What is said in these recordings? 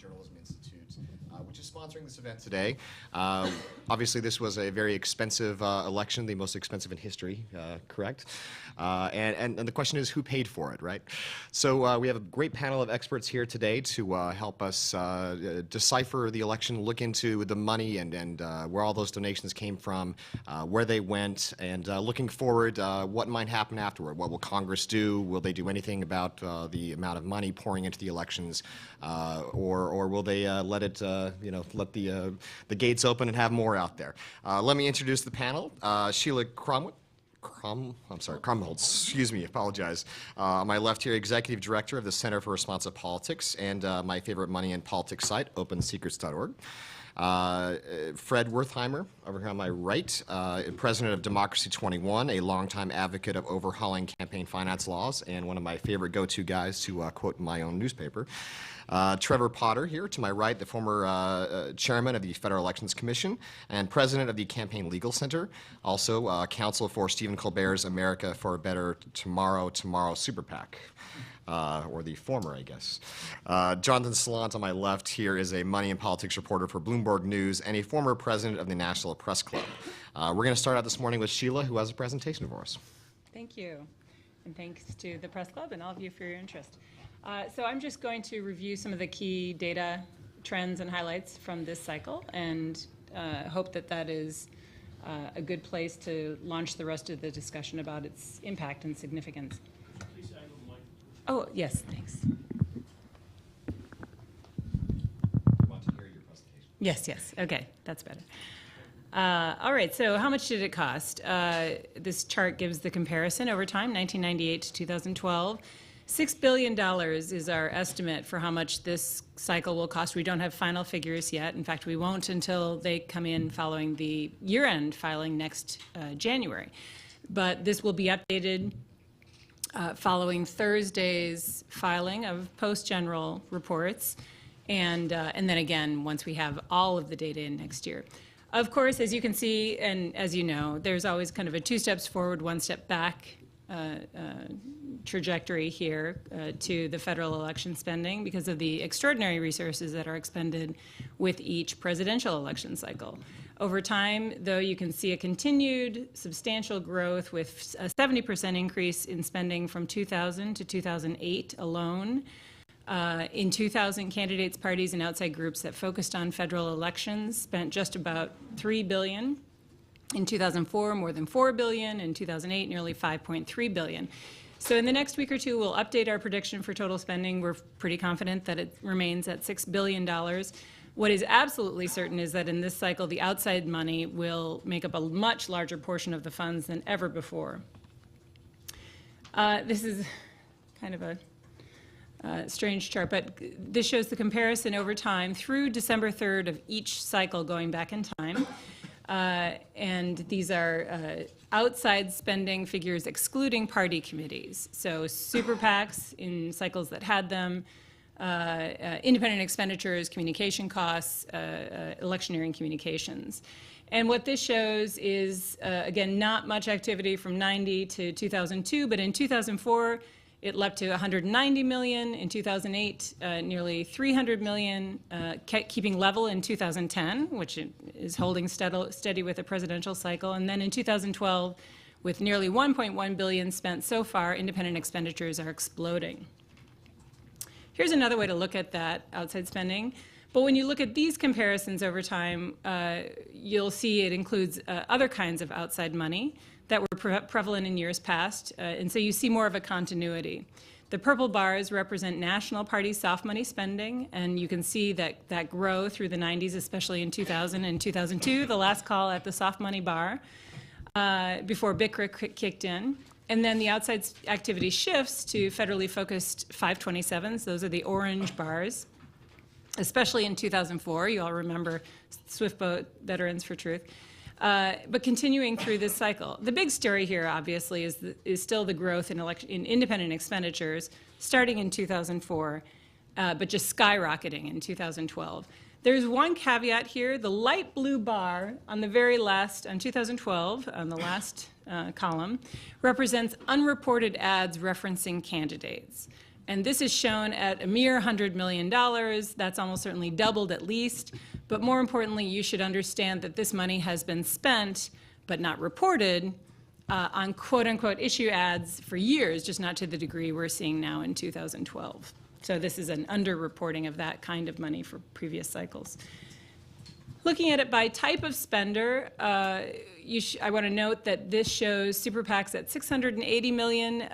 Journalism Institute, which is sponsoring this event today. Obviously, this was a very expensive election, the most expensive in history, correct? And the question is, who paid for it, right? So we have a great panel of experts here today to help us decipher the election, look into the money and where all those donations came from, where they went, and looking forward, what might happen afterward. What will Congress do? Will they do anything about the amount of money pouring into the elections, or will they let it, let the gates open and have more out there? Let me introduce the panel. Sheila Krumholz, excuse me, apologize. On my left here, Executive Director of the Center for Responsive Politics and my favorite money and politics site, opensecrets.org. Fred Wertheimer, over here on my right, President of Democracy 21, a longtime advocate of overhauling campaign finance laws, and one of my favorite go-to guys to quote my own newspaper. Trevor Potter here to my right, the former chairman of the Federal Elections Commission and president of the Campaign Legal Center, also counsel for Stephen Colbert's America for a Better Tomorrow Super PAC. Or the former, I guess. Jonathan Salant on my left here is a money and politics reporter for Bloomberg News and a former president of the National Press Club. We're going to start out this morning with Sheila, who has a presentation for us. Thank you, and thanks to the Press Club and all of you for your interest. So I'm just going to review some of the key data, trends, and highlights from this cycle, and hope that that is a good place to launch the rest of the discussion about its impact and significance. Oh, yes, thanks. I want to hear your presentation. Yes, okay, that's better. All right, so how much did it cost? This chart gives the comparison over time, 1998 to 2012. $6 billion is our estimate for how much this cycle will cost. We don't have final figures yet. In fact, we won't until they come in following the year-end filing next January. But this will be updated following Thursday's filing of post-general reports, and then again once we have all of the data in next year. Of course, as you can see, and as you know, there's always kind of a 2 steps forward, 1 step back trajectory here to the federal election spending because of the extraordinary resources that are expended with each presidential election cycle. Over time, though, you can see a continued substantial growth with a 70% increase in spending from 2000 to 2008 alone. In 2000, candidates, parties, and outside groups that focused on federal elections spent just about $3 billion. In 2004, more than $4 billion. In 2008, nearly $5.3 billion. So in the next week or two, we'll update our prediction for total spending. We're pretty confident that it remains at $6 billion. What is absolutely certain is that in this cycle, the outside money will make up a much larger portion of the funds than ever before. This is kind of a strange chart, but this shows the comparison over time through December 3rd of each cycle going back in time. And these are outside spending figures excluding party committees. So super PACs in cycles that had them, independent expenditures, communication costs, electioneering communications. And what this shows is, again, not much activity from 90 to 2002, but in 2004, it leapt to 190 million. In 2008, nearly 300 million, keeping level in 2010, which is holding steady with the presidential cycle. And then in 2012, with nearly 1.1 billion spent so far, independent expenditures are exploding. Here's another way to look at that outside spending. But when you look at these comparisons over time, you'll see it includes other kinds of outside money that were prevalent in years past, and so you see more of a continuity. The purple bars represent national party soft money spending, and you can see that grow through the 90s, especially in 2000 and 2002, the last call at the soft money bar, before BICRA kicked in. And then the outside activity shifts to federally focused 527s. Those are the orange bars, especially in 2004. You all remember Swift Boat Veterans for Truth. But continuing through this cycle. The big story here, obviously, is still the growth in independent expenditures starting in 2004, but just skyrocketing in 2012. There's one caveat here. The light blue bar on the very last, on 2012, on the last column, represents unreported ads referencing candidates. And this is shown at a mere $100 million. That's almost certainly doubled at least. But more importantly, you should understand that this money has been spent, but not reported, on quote-unquote issue ads for years, just not to the degree we're seeing now in 2012. So this is an underreporting of that kind of money for previous cycles. Looking at it by type of spender, I want to note that this shows super PACs at $680 million.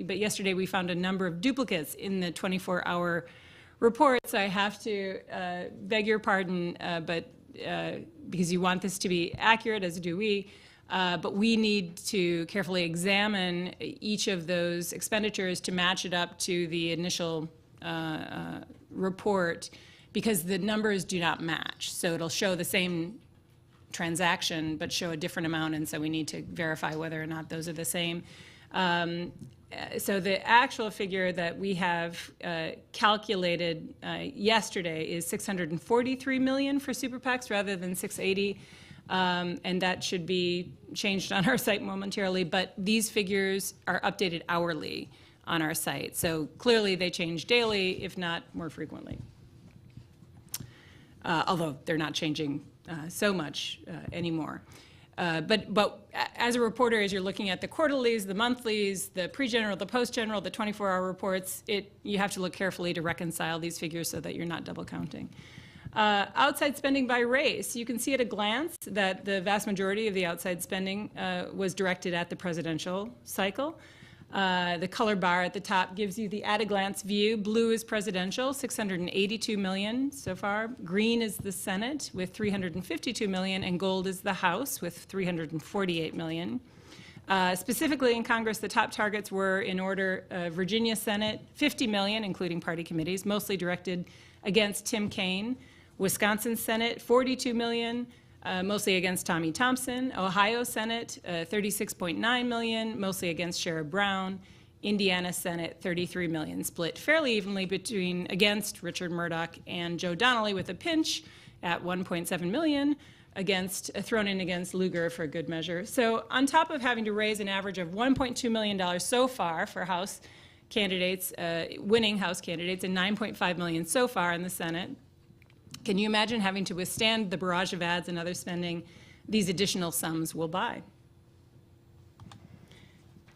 But yesterday we found a number of duplicates in the 24-hour report, so I have to beg your pardon, because you want this to be accurate, as do we. But we need to carefully examine each of those expenditures to match it up to the initial report, because the numbers do not match. So it'll show the same transaction but show a different amount, and so we need to verify whether or not those are the same. So the actual figure that we have calculated yesterday is $643 million for super PACs rather than $680. And that should be changed on our site momentarily, but these figures are updated hourly on our site. So clearly they change daily, if not more frequently. Although they're not changing so much anymore. But as a reporter, as you're looking at the quarterlies, the monthlies, the pre-general, the post-general, the 24-hour reports, you have to look carefully to reconcile these figures so that you're not double counting. Outside spending by race, you can see at a glance that the vast majority of the outside spending was directed at the presidential cycle. The color bar at the top gives you the at-a-glance view. Blue is presidential, $682 million so far. Green is the Senate with $352 million, and gold is the House with $348 million. Specifically in Congress, the top targets were in order: Virginia Senate, $50 million, including party committees, mostly directed against Tim Kaine. Wisconsin Senate, $42 million, mostly against Tommy Thompson. Ohio Senate, $36.9 million, mostly against Sherrod Brown. Indiana Senate, $33 million, split fairly evenly against Richard Murdoch and Joe Donnelly, with a pinch at $1.7 million thrown in against Lugar for good measure. So on top of having to raise an average of $1.2 million so far for House candidates, winning House candidates, and $9.5 million so far in the Senate, can you imagine having to withstand the barrage of ads and other spending these additional sums will buy?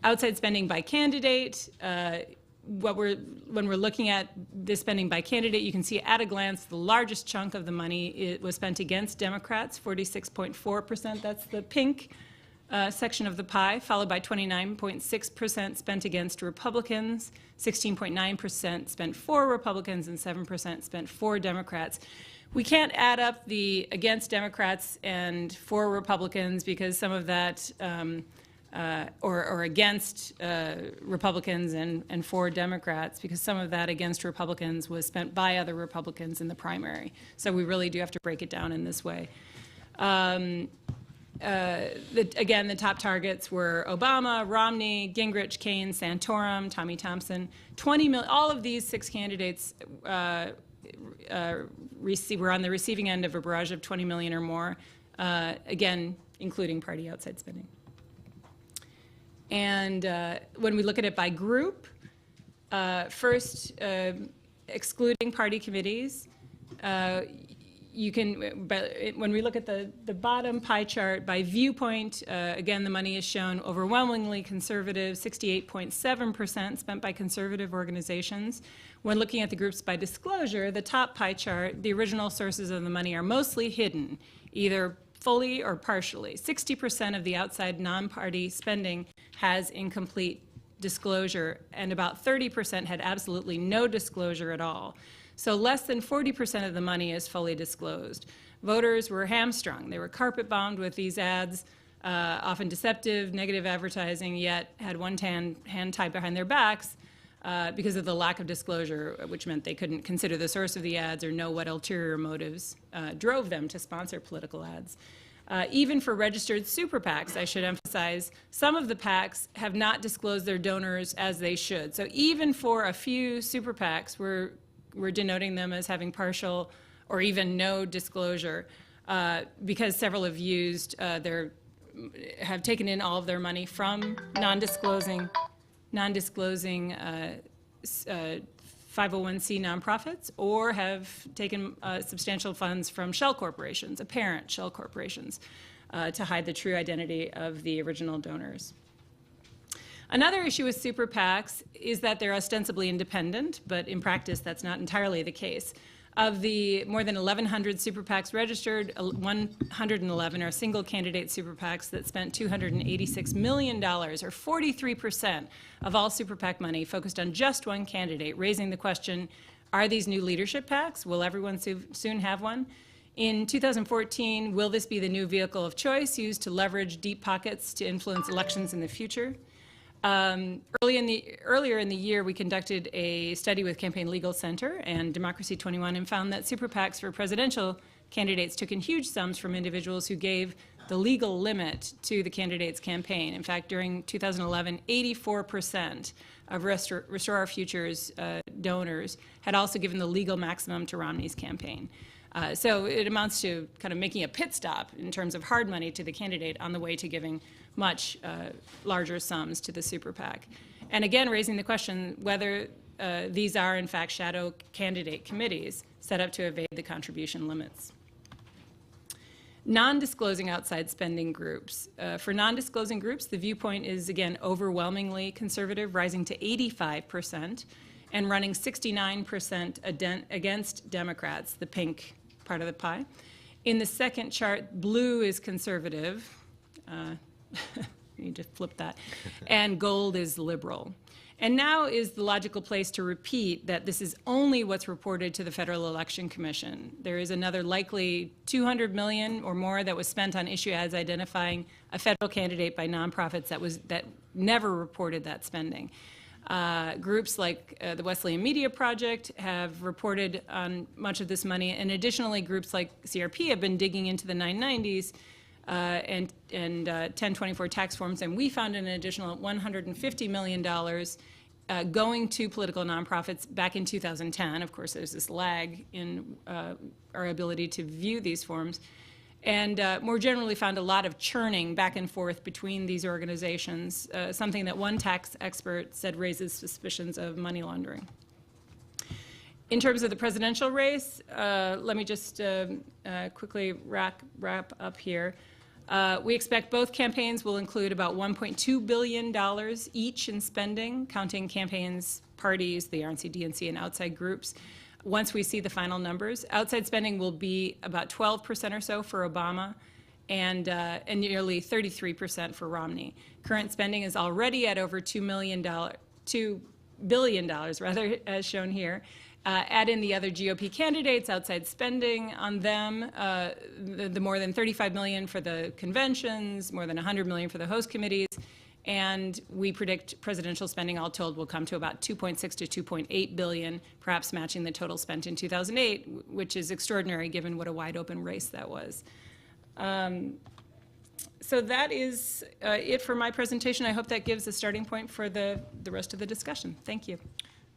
Outside spending by candidate, when we're looking at this spending by candidate, you can see at a glance the largest chunk of the money was spent against Democrats, 46.4%. That's the pink section of the pie, followed by 29.6% spent against Republicans, 16.9% spent for Republicans, and 7% spent for Democrats. We can't add up the against Democrats and for Republicans, because some of that, or against Republicans and for Democrats, because some of that against Republicans was spent by other Republicans in the primary. So we really do have to break it down in this way. Again, the top targets were Obama, Romney, Gingrich, Kaine, Santorum, Tommy Thompson. 20 million. All of these 6 candidates were on the receiving end of a barrage of 20 million or more, again, including party outside spending. And when we look at it by group, first, excluding party committees, when we look at the bottom pie chart by viewpoint, again, the money is shown overwhelmingly conservative, 68.7% spent by conservative organizations. When looking at the groups by disclosure, the top pie chart, the original sources of the money are mostly hidden, either fully or partially. 60% of the outside non-party spending has incomplete disclosure, and about 30% had absolutely no disclosure at all. So less than 40% of the money is fully disclosed. Voters were hamstrung. They were carpet-bombed with these ads, often deceptive, negative advertising, yet had one hand tied behind their backs because of the lack of disclosure, which meant they couldn't consider the source of the ads or know what ulterior motives drove them to sponsor political ads. Even for registered super PACs, I should emphasize, some of the PACs have not disclosed their donors as they should. So even for a few super PACs, we're denoting them as having partial or even no disclosure, because several have used have taken in all of their money from non-disclosing non-disclosing 501c nonprofits, or have taken substantial funds from shell corporations, apparent shell corporations, to hide the true identity of the original donors. Another issue with super PACs is that they're ostensibly independent, but in practice that's not entirely the case. Of the more than 1,100 super PACs registered, 111 are single candidate super PACs that spent $286 million, or 43% of all super PAC money, focused on just one candidate, raising the question, are these new leadership PACs? Will everyone soon have one? In 2014, will this be the new vehicle of choice used to leverage deep pockets to influence elections in the future? Earlier in the year, we conducted a study with Campaign Legal Center and Democracy 21 and found that super PACs for presidential candidates took in huge sums from individuals who gave the legal limit to the candidate's campaign. In fact, during 2011, 84% of Restore Our Future's donors had also given the legal maximum to Romney's campaign. So it amounts to kind of making a pit stop in terms of hard money to the candidate on the way to giving much larger sums to the super PAC. And again, raising the question whether these are, in fact, shadow candidate committees set up to evade the contribution limits. Non-disclosing outside spending groups. For non-disclosing groups, the viewpoint is, again, overwhelmingly conservative, rising to 85%, and running 69% against Democrats, the pink part of the pie. In the second chart, blue is conservative. You need to flip that. And gold is liberal. And now is the logical place to repeat that this is only what's reported to the Federal Election Commission. There is another likely $200 million or more that was spent on issue ads identifying a federal candidate by nonprofits that never reported that spending. Groups like the Wesleyan Media Project have reported on much of this money, and additionally, groups like CRP have been digging into the 990s and 1024 tax forms, and we found an additional $150 million going to political nonprofits back in 2010. Of course, there's this lag in our ability to view these forms. And more generally found a lot of churning back and forth between these organizations, something that one tax expert said raises suspicions of money laundering. In terms of the presidential race, let me just quickly wrap up here. We expect both campaigns will include about $1.2 billion each in spending, counting campaigns, parties, the RNC, DNC, and outside groups. Once we see the final numbers, outside spending will be about 12% or so for Obama and nearly 33% for Romney. Current spending is already at over $2 billion rather, as shown here. Add in the other GOP candidates, outside spending on them, the more than $35 million for the conventions, more than $100 million for the host committees, and we predict presidential spending all told will come to about $2.6 to $2.8 billion, perhaps matching the total spent in 2008, which is extraordinary given what a wide open race that was. So that is it for my presentation. I hope that gives a starting point for the rest of the discussion. Thank you.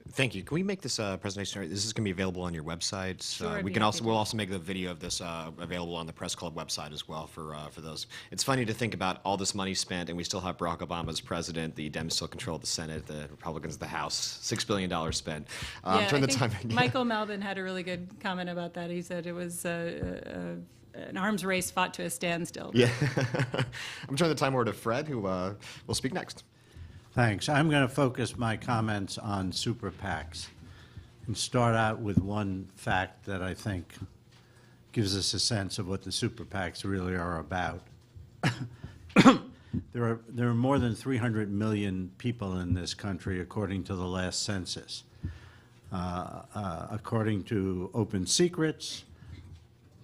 Thank you. Can we make this presentation? This is going to be available on your website. Sure, We'll also make the video of this available on the Press Club website as well for those. It's funny to think about all this money spent, and we still have Barack Obama as president. The Dems still control the Senate. The Republicans the House. $6 billion spent. Michael Melvin had a really good comment about that. He said it was an arms race fought to a standstill. Yeah. I'm turning the time over to Fred, who will speak next. Thanks. I'm going to focus my comments on super PACs and start out with one fact that I think gives us a sense of what the super PACs really are about. There are more than 300 million people in this country, according to the last census. According to Open Secrets,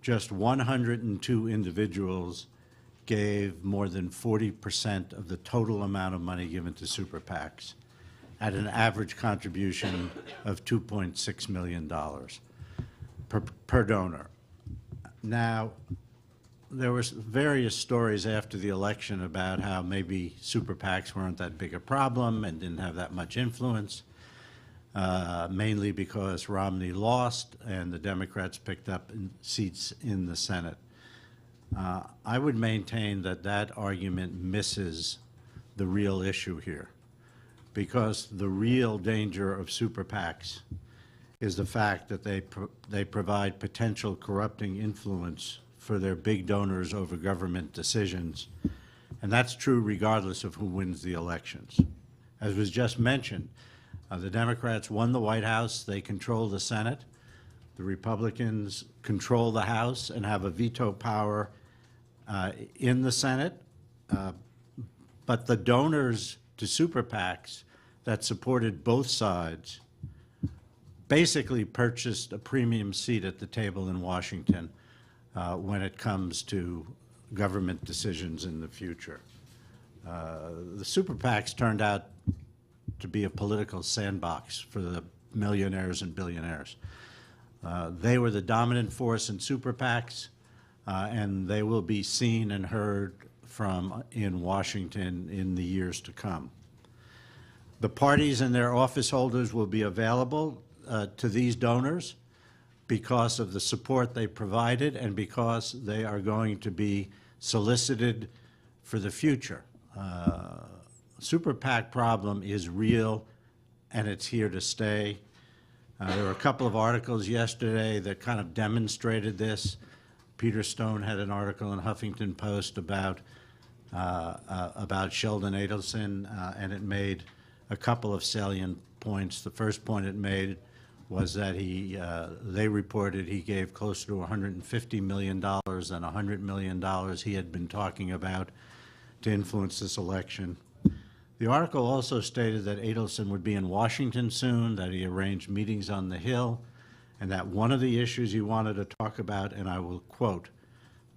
just 102 individuals gave more than 40% of the total amount of money given to super PACs at an average contribution of $2.6 million per donor. Now, there was various stories after the election about how maybe super PACs weren't that big a problem and didn't have that much influence, mainly because Romney lost and the Democrats picked up seats in the Senate. I would maintain that that argument misses the real issue here, because the real danger of super PACs is the fact that they provide potential corrupting influence for their big donors over government decisions. And that's true regardless of who wins the elections. As was just mentioned, the Democrats won the White House, they control the Senate. The Republicans control the House and have a veto power in the Senate. But the donors to super PACs that supported both sides basically purchased a premium seat at the table in Washington when it comes to government decisions in the future. The super PACs turned out to be a political sandbox for the millionaires and billionaires. They were the dominant force in super PACs, and they will be seen and heard from in Washington in the years to come. The parties and their office holders will be available to these donors because of the support they provided and because they are going to be solicited for the future. Super PAC problem is real and it's here to stay. There were a couple of articles yesterday that kind of demonstrated this. Peter Stone had an article in Huffington Post about Sheldon Adelson, and it made a couple of salient points. The first point it made was that they reported he gave closer to $150 million and $100 million he had been talking about to influence this election. The article also stated that Adelson would be in Washington soon, that he arranged meetings on the Hill, and that one of the issues he wanted to talk about, and I will quote,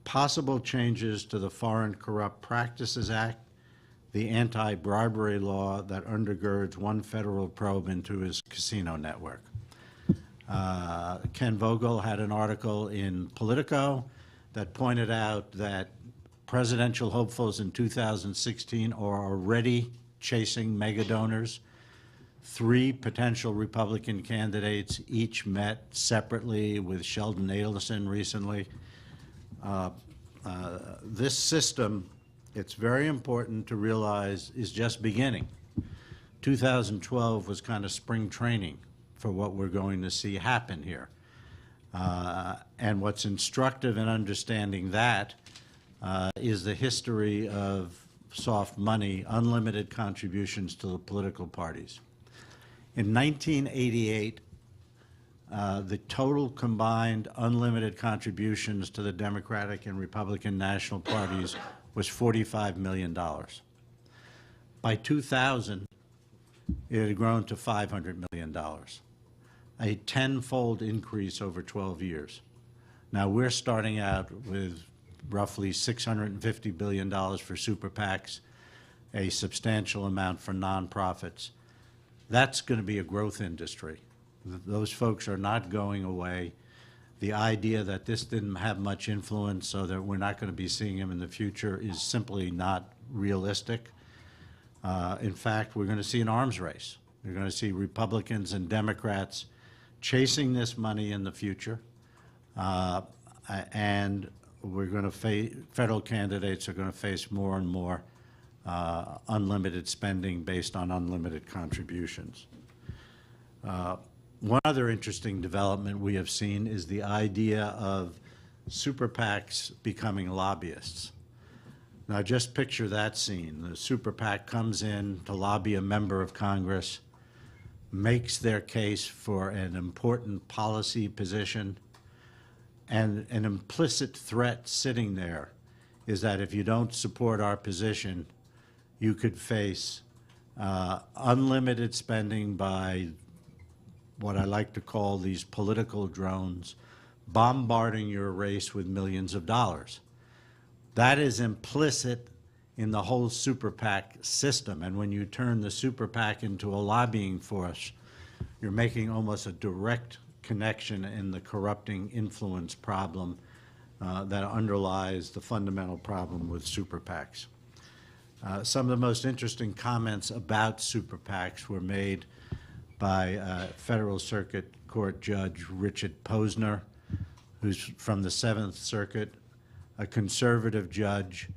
possible changes to the Foreign Corrupt Practices Act, the anti-bribery law that undergirds one federal probe into his casino network. Ken Vogel had an article in Politico that pointed out that presidential hopefuls in 2016 are already chasing mega donors. 3 potential Republican candidates each met separately with Sheldon Adelson recently. This system, it's very important to realize, is just beginning. 2012 was kind of spring training for what we're going to see happen here. And what's instructive in understanding that is the history of soft money, unlimited contributions to the political parties. In 1988, the total combined unlimited contributions to the Democratic and Republican national parties was $45 million. By 2000, it had grown to $500 million, a tenfold increase over 12 years. Now we're starting out with roughly $650 billion for super PACs, a substantial amount for nonprofits. That's going to be a growth industry. Those folks are not going away. The idea that this didn't have much influence so that we're not going to be seeing them in the future is simply not realistic. In fact, we're going to see an arms race. We're going to see Republicans and Democrats chasing this money in the future, and we're going to face, federal candidates are going to face more and more unlimited spending based on unlimited contributions. One other interesting development we have seen is the idea of super PACs becoming lobbyists. Now just picture that scene. The super PAC comes in to lobby a member of Congress, makes their case for an important policy position, and an implicit threat sitting there is that if you don't support our position, you could face unlimited spending by what I like to call these political drones, bombarding your race with millions of dollars. That is implicit in the whole super PAC system. And when you turn the super PAC into a lobbying force, you're making almost a direct connection in the corrupting influence problem that underlies the fundamental problem with super PACs. Some of the most interesting comments about super PACs were made by Federal Circuit Court Judge Richard Posner, who's from the 7th Circuit, a conservative judge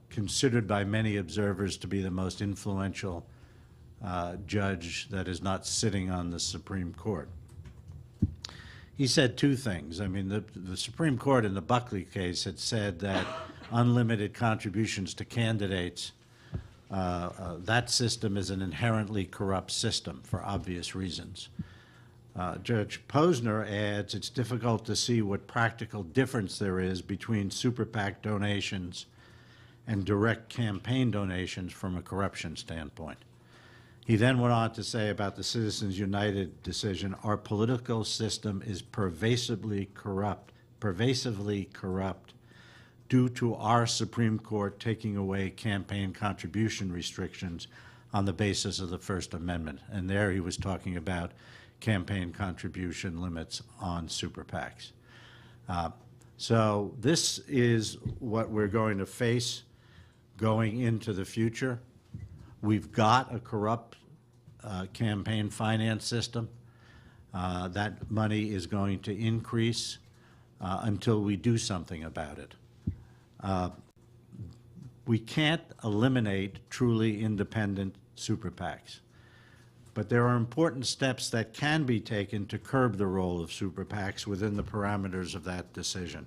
considered by many observers to be the most influential judge that is not sitting on the Supreme Court. He said two things. I mean, the Supreme Court in the Buckley case had said that unlimited contributions to candidates, that system is an inherently corrupt system for obvious reasons. Judge Posner adds, it's difficult to see what practical difference there is between super PAC donations and direct campaign donations from a corruption standpoint. He then went on to say about the Citizens United decision, our political system is pervasively corrupt due to our Supreme Court taking away campaign contribution restrictions on the basis of the First Amendment. And there he was talking about campaign contribution limits on super PACs. So this is what we're going to face going into the future. We've got a corrupt campaign finance system. That money is going to increase until we do something about it. We can't eliminate truly independent super PACs, but there are important steps that can be taken to curb the role of super PACs within the parameters of that decision.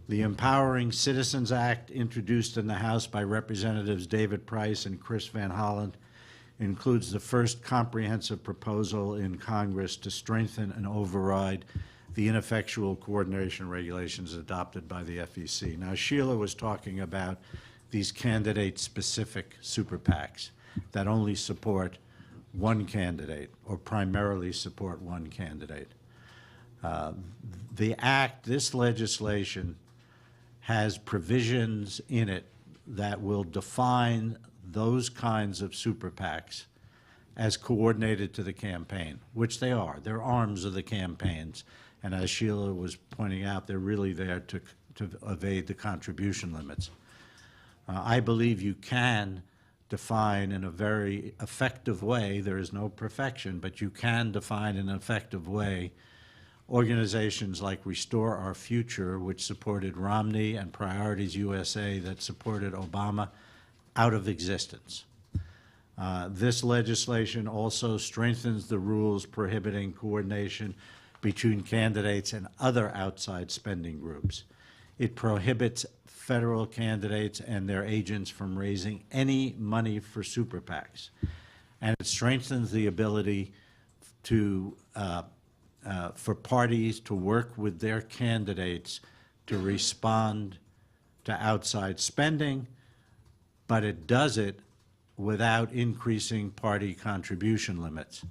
The Empowering Citizens Act, introduced in the House by Representatives David Price and Chris Van Hollen, includes the first comprehensive proposal in Congress to strengthen and override the ineffectual coordination regulations adopted by the FEC. Now, Sheila was talking about these candidate-specific super PACs that only support one candidate or primarily support one candidate. This legislation has provisions in it that will define those kinds of super PACs as coordinated to the campaign, which they are. They're arms of the campaigns. And as Sheila was pointing out, they're really there to evade the contribution limits. I believe you can define in a very effective way, there is no perfection, but you can define in an effective way organizations like Restore Our Future, which supported Romney, and Priorities USA that supported Obama, out of existence. This legislation also strengthens the rules prohibiting coordination between candidates and other outside spending groups. It prohibits federal candidates and their agents from raising any money for super PACs. And it strengthens the ability to, for parties to work with their candidates to respond to outside spending, but it does it without increasing party contribution limits,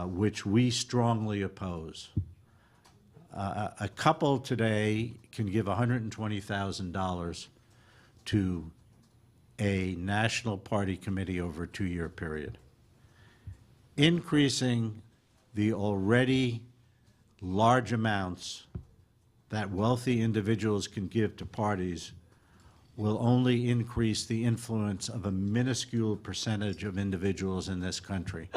which we strongly oppose. A couple today can give $120,000 to a national party committee over a 2-year period. Increasing the already large amounts that wealthy individuals can give to parties will only increase the influence of a minuscule percentage of individuals in this country,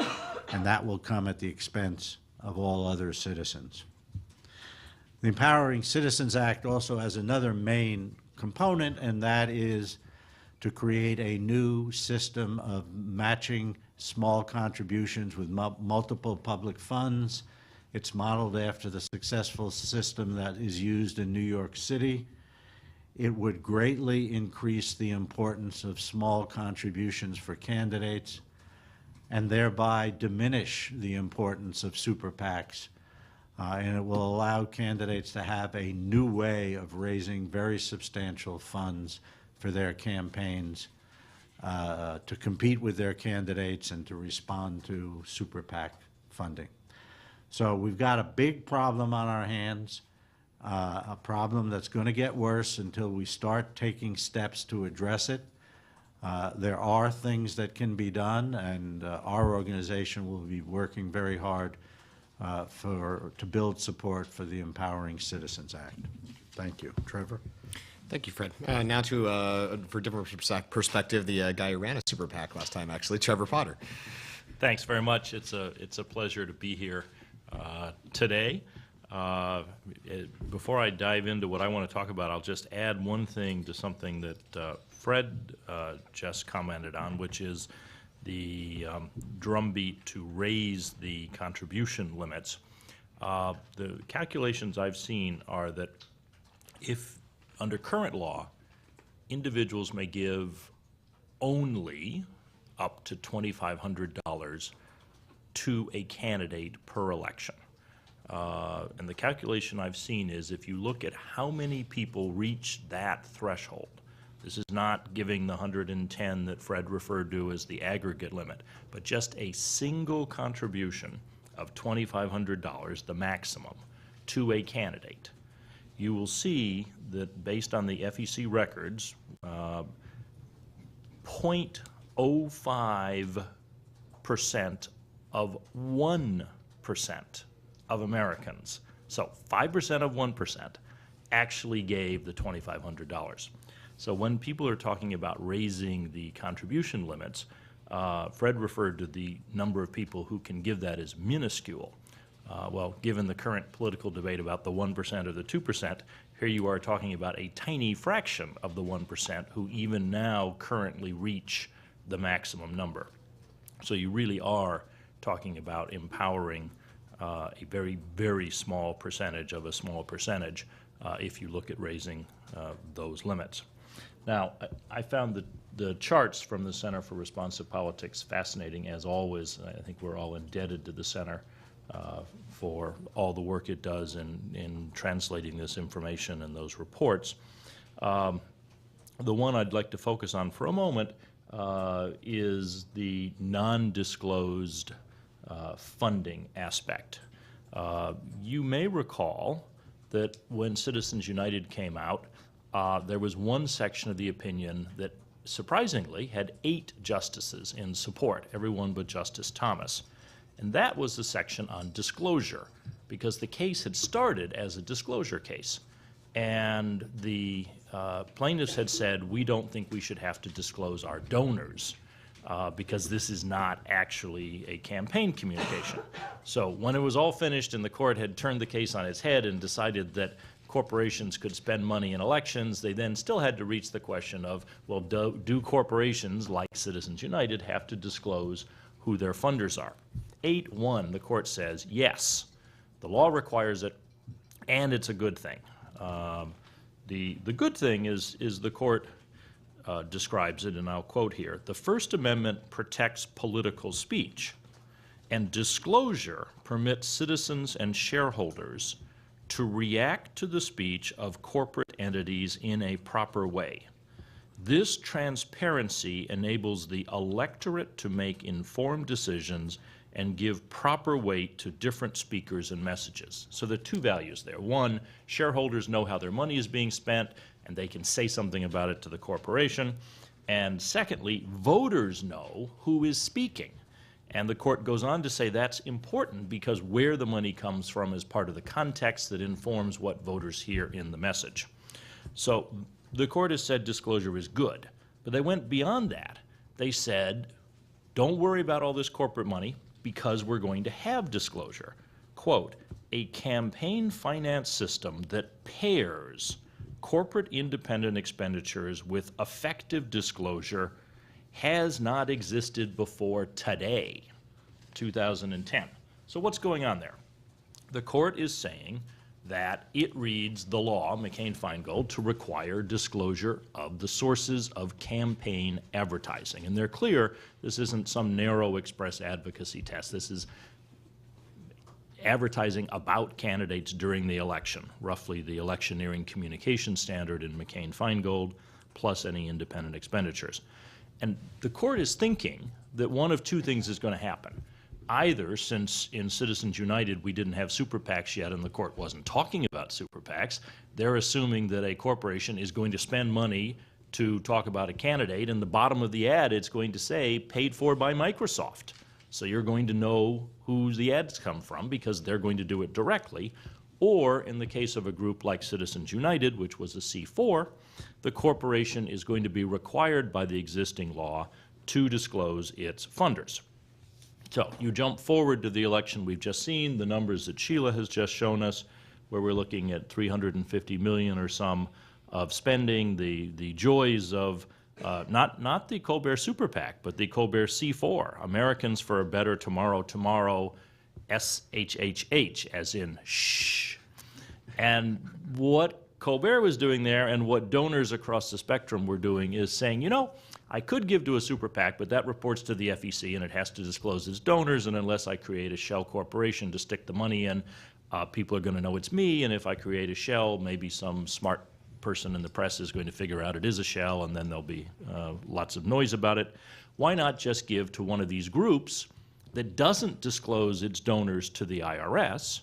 and that will come at the expense of all other citizens. The Empowering Citizens Act also has another main component, and that is to create a new system of matching small contributions with multiple public funds. It's modeled after the successful system that is used in New York City. It would greatly increase the importance of small contributions for candidates and thereby diminish the importance of super PACs. And it will allow candidates to have a new way of raising very substantial funds for their campaigns, to compete with their candidates and to respond to super PAC funding. So we've got a big problem on our hands, a problem that's going to get worse until we start taking steps to address it. There are things that can be done, and our organization will be working very hard to build support for the Empowering Citizens Act. Thank you. Trevor? Thank you, Fred. Now to, for a different perspective, the guy who ran a super PAC last time, actually, Trevor Potter. Thanks very much. It's a pleasure to be here today. Before I dive into what I want to talk about, I'll just add one thing to something that Fred just commented on, which is the drumbeat to raise the contribution limits. The calculations I've seen are that if, under current law, individuals may give only up to $2,500 to a candidate per election. And the calculation I've seen is if you look at how many people reach that threshold, this is not giving the 110 that Fred referred to as the aggregate limit, but just a single contribution of $2,500, the maximum, to a candidate. You will see that based on the FEC records, 0.05% of 1% of Americans, so 5% of 1%, actually gave the $2,500. So when people are talking about raising the contribution limits, Fred referred to the number of people who can give that as minuscule. Well, given the current political debate about the 1% or the 2%, here you are talking about a tiny fraction of the 1% who even now currently reach the maximum number. So you really are talking about empowering a very, very small percentage of a small percentage if you look at raising those limits. Now, I found the charts from the Center for Responsive Politics fascinating, as always. I think we're all indebted to the Center for all the work it does in translating this information and those reports. The one I'd like to focus on for a moment is the non-disclosed funding aspect. You may recall that when Citizens United came out, there was one section of the opinion that surprisingly had 8 justices in support, everyone but Justice Thomas. And that was the section on disclosure, because the case had started as a disclosure case. And the plaintiffs had said, we don't think we should have to disclose our donors because this is not actually a campaign communication. So when it was all finished and the court had turned the case on its head and decided that corporations could spend money in elections, they then still had to reach the question of, well, do corporations like Citizens United have to disclose who their funders are? 8-1, the court says, yes, the law requires it, and it's a good thing. The good thing is the court describes it, and I'll quote here, the First Amendment protects political speech, and disclosure permits citizens and shareholders to react to the speech of corporate entities in a proper way. This transparency enables the electorate to make informed decisions and give proper weight to different speakers and messages. So there are 2 values there. One, shareholders know how their money is being spent, and they can say something about it to the corporation. And secondly, voters know who is speaking. And the court goes on to say that's important because where the money comes from is part of the context that informs what voters hear in the message. So the court has said disclosure is good, but they went beyond that. They said, don't worry about all this corporate money because we're going to have disclosure. Quote, a campaign finance system that pairs corporate independent expenditures with effective disclosure has not existed before today, 2010. So what's going on there? The court is saying that it reads the law, McCain-Feingold, to require disclosure of the sources of campaign advertising. And they're clear, this isn't some narrow express advocacy test. This is advertising about candidates during the election, roughly the electioneering communication standard in McCain-Feingold, plus any independent expenditures. And the court is thinking that one of 2 things is going to happen. Either, since in Citizens United we didn't have super PACs yet and the court wasn't talking about super PACs, they're assuming that a corporation is going to spend money to talk about a candidate, and the bottom of the ad it's going to say, paid for by Microsoft. So you're going to know who the ads come from because they're going to do it directly. Or in the case of a group like Citizens United, which was a C4, the corporation is going to be required by the existing law to disclose its funders. So you jump forward to the election we've just seen, the numbers that Sheila has just shown us. where we're looking at 350 million or some of spending, the joys of not the Colbert Super PAC, but the Colbert C4, Americans for a Better Tomorrow, SHHH, as in shh. And what Colbert was doing there and what donors across the spectrum were doing is saying, you know, I could give to a super PAC, but that reports to the FEC and it has to disclose its donors, and unless I create a shell corporation to stick the money in, people are going to know it's me, and if I create a shell, maybe some smart person in the press is going to figure out it is a shell, and then there'll be lots of noise about it. Why not just give to one of these groups that doesn't disclose its donors to the IRS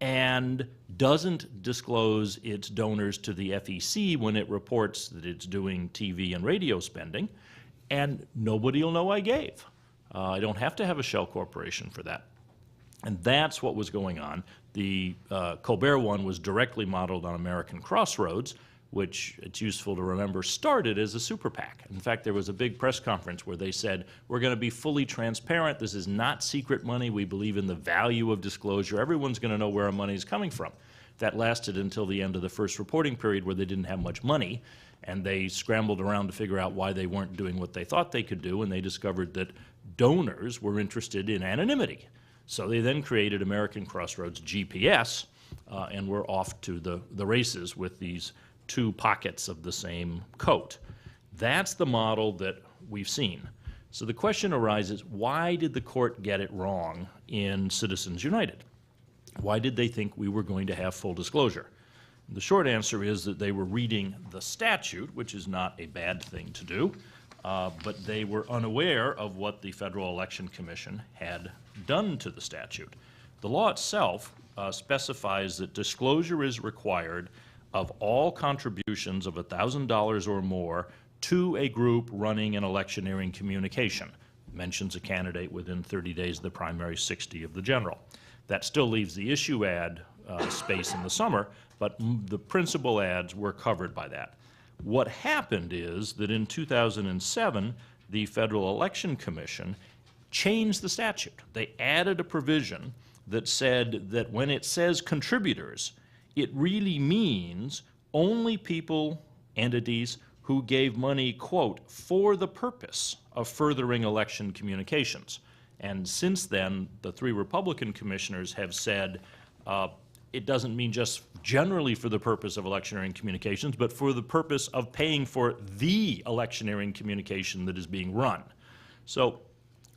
and doesn't disclose its donors to the FEC when it reports that it's doing TV and radio spending, and nobody will know I gave. I don't have to have a shell corporation for that. And that's what was going on. The Colbert one was directly modeled on American Crossroads, which, it's useful to remember, started as a super PAC. In fact, there was a big press conference where they said, we're going to be fully transparent. This is not secret money. We believe in the value of disclosure. Everyone's going to know where our money is coming from. That lasted until the end of the first reporting period, where they didn't have much money, and they scrambled around to figure out why they weren't doing what they thought they could do, and they discovered that donors were interested in anonymity. So they then created American Crossroads GPS, and we're off to the races with these two pockets of the same coat. That's the model that we've seen. So the question arises, why did the court get it wrong in Citizens United? Why did they think we were going to have full disclosure? The short answer is that they were reading the statute, which is not a bad thing to do, but they were unaware of what the Federal Election Commission had done to the statute. The law itself specifies that disclosure is required of all contributions of $1,000 or more to a group running an electioneering communication. Mentions a candidate within 30 days of the primary, 60 of the general. That still leaves the issue ad space in the summer, but the principal ads were covered by that. What happened is that in 2007, the Federal Election Commission changed the statute. They added a provision that said that when it says contributors, it really means only people, entities, who gave money, quote, for the purpose of furthering election communications. And since then, the three Republican commissioners have said it doesn't mean just generally for the purpose of electioneering communications, but for the purpose of paying for the electioneering communication that is being run. So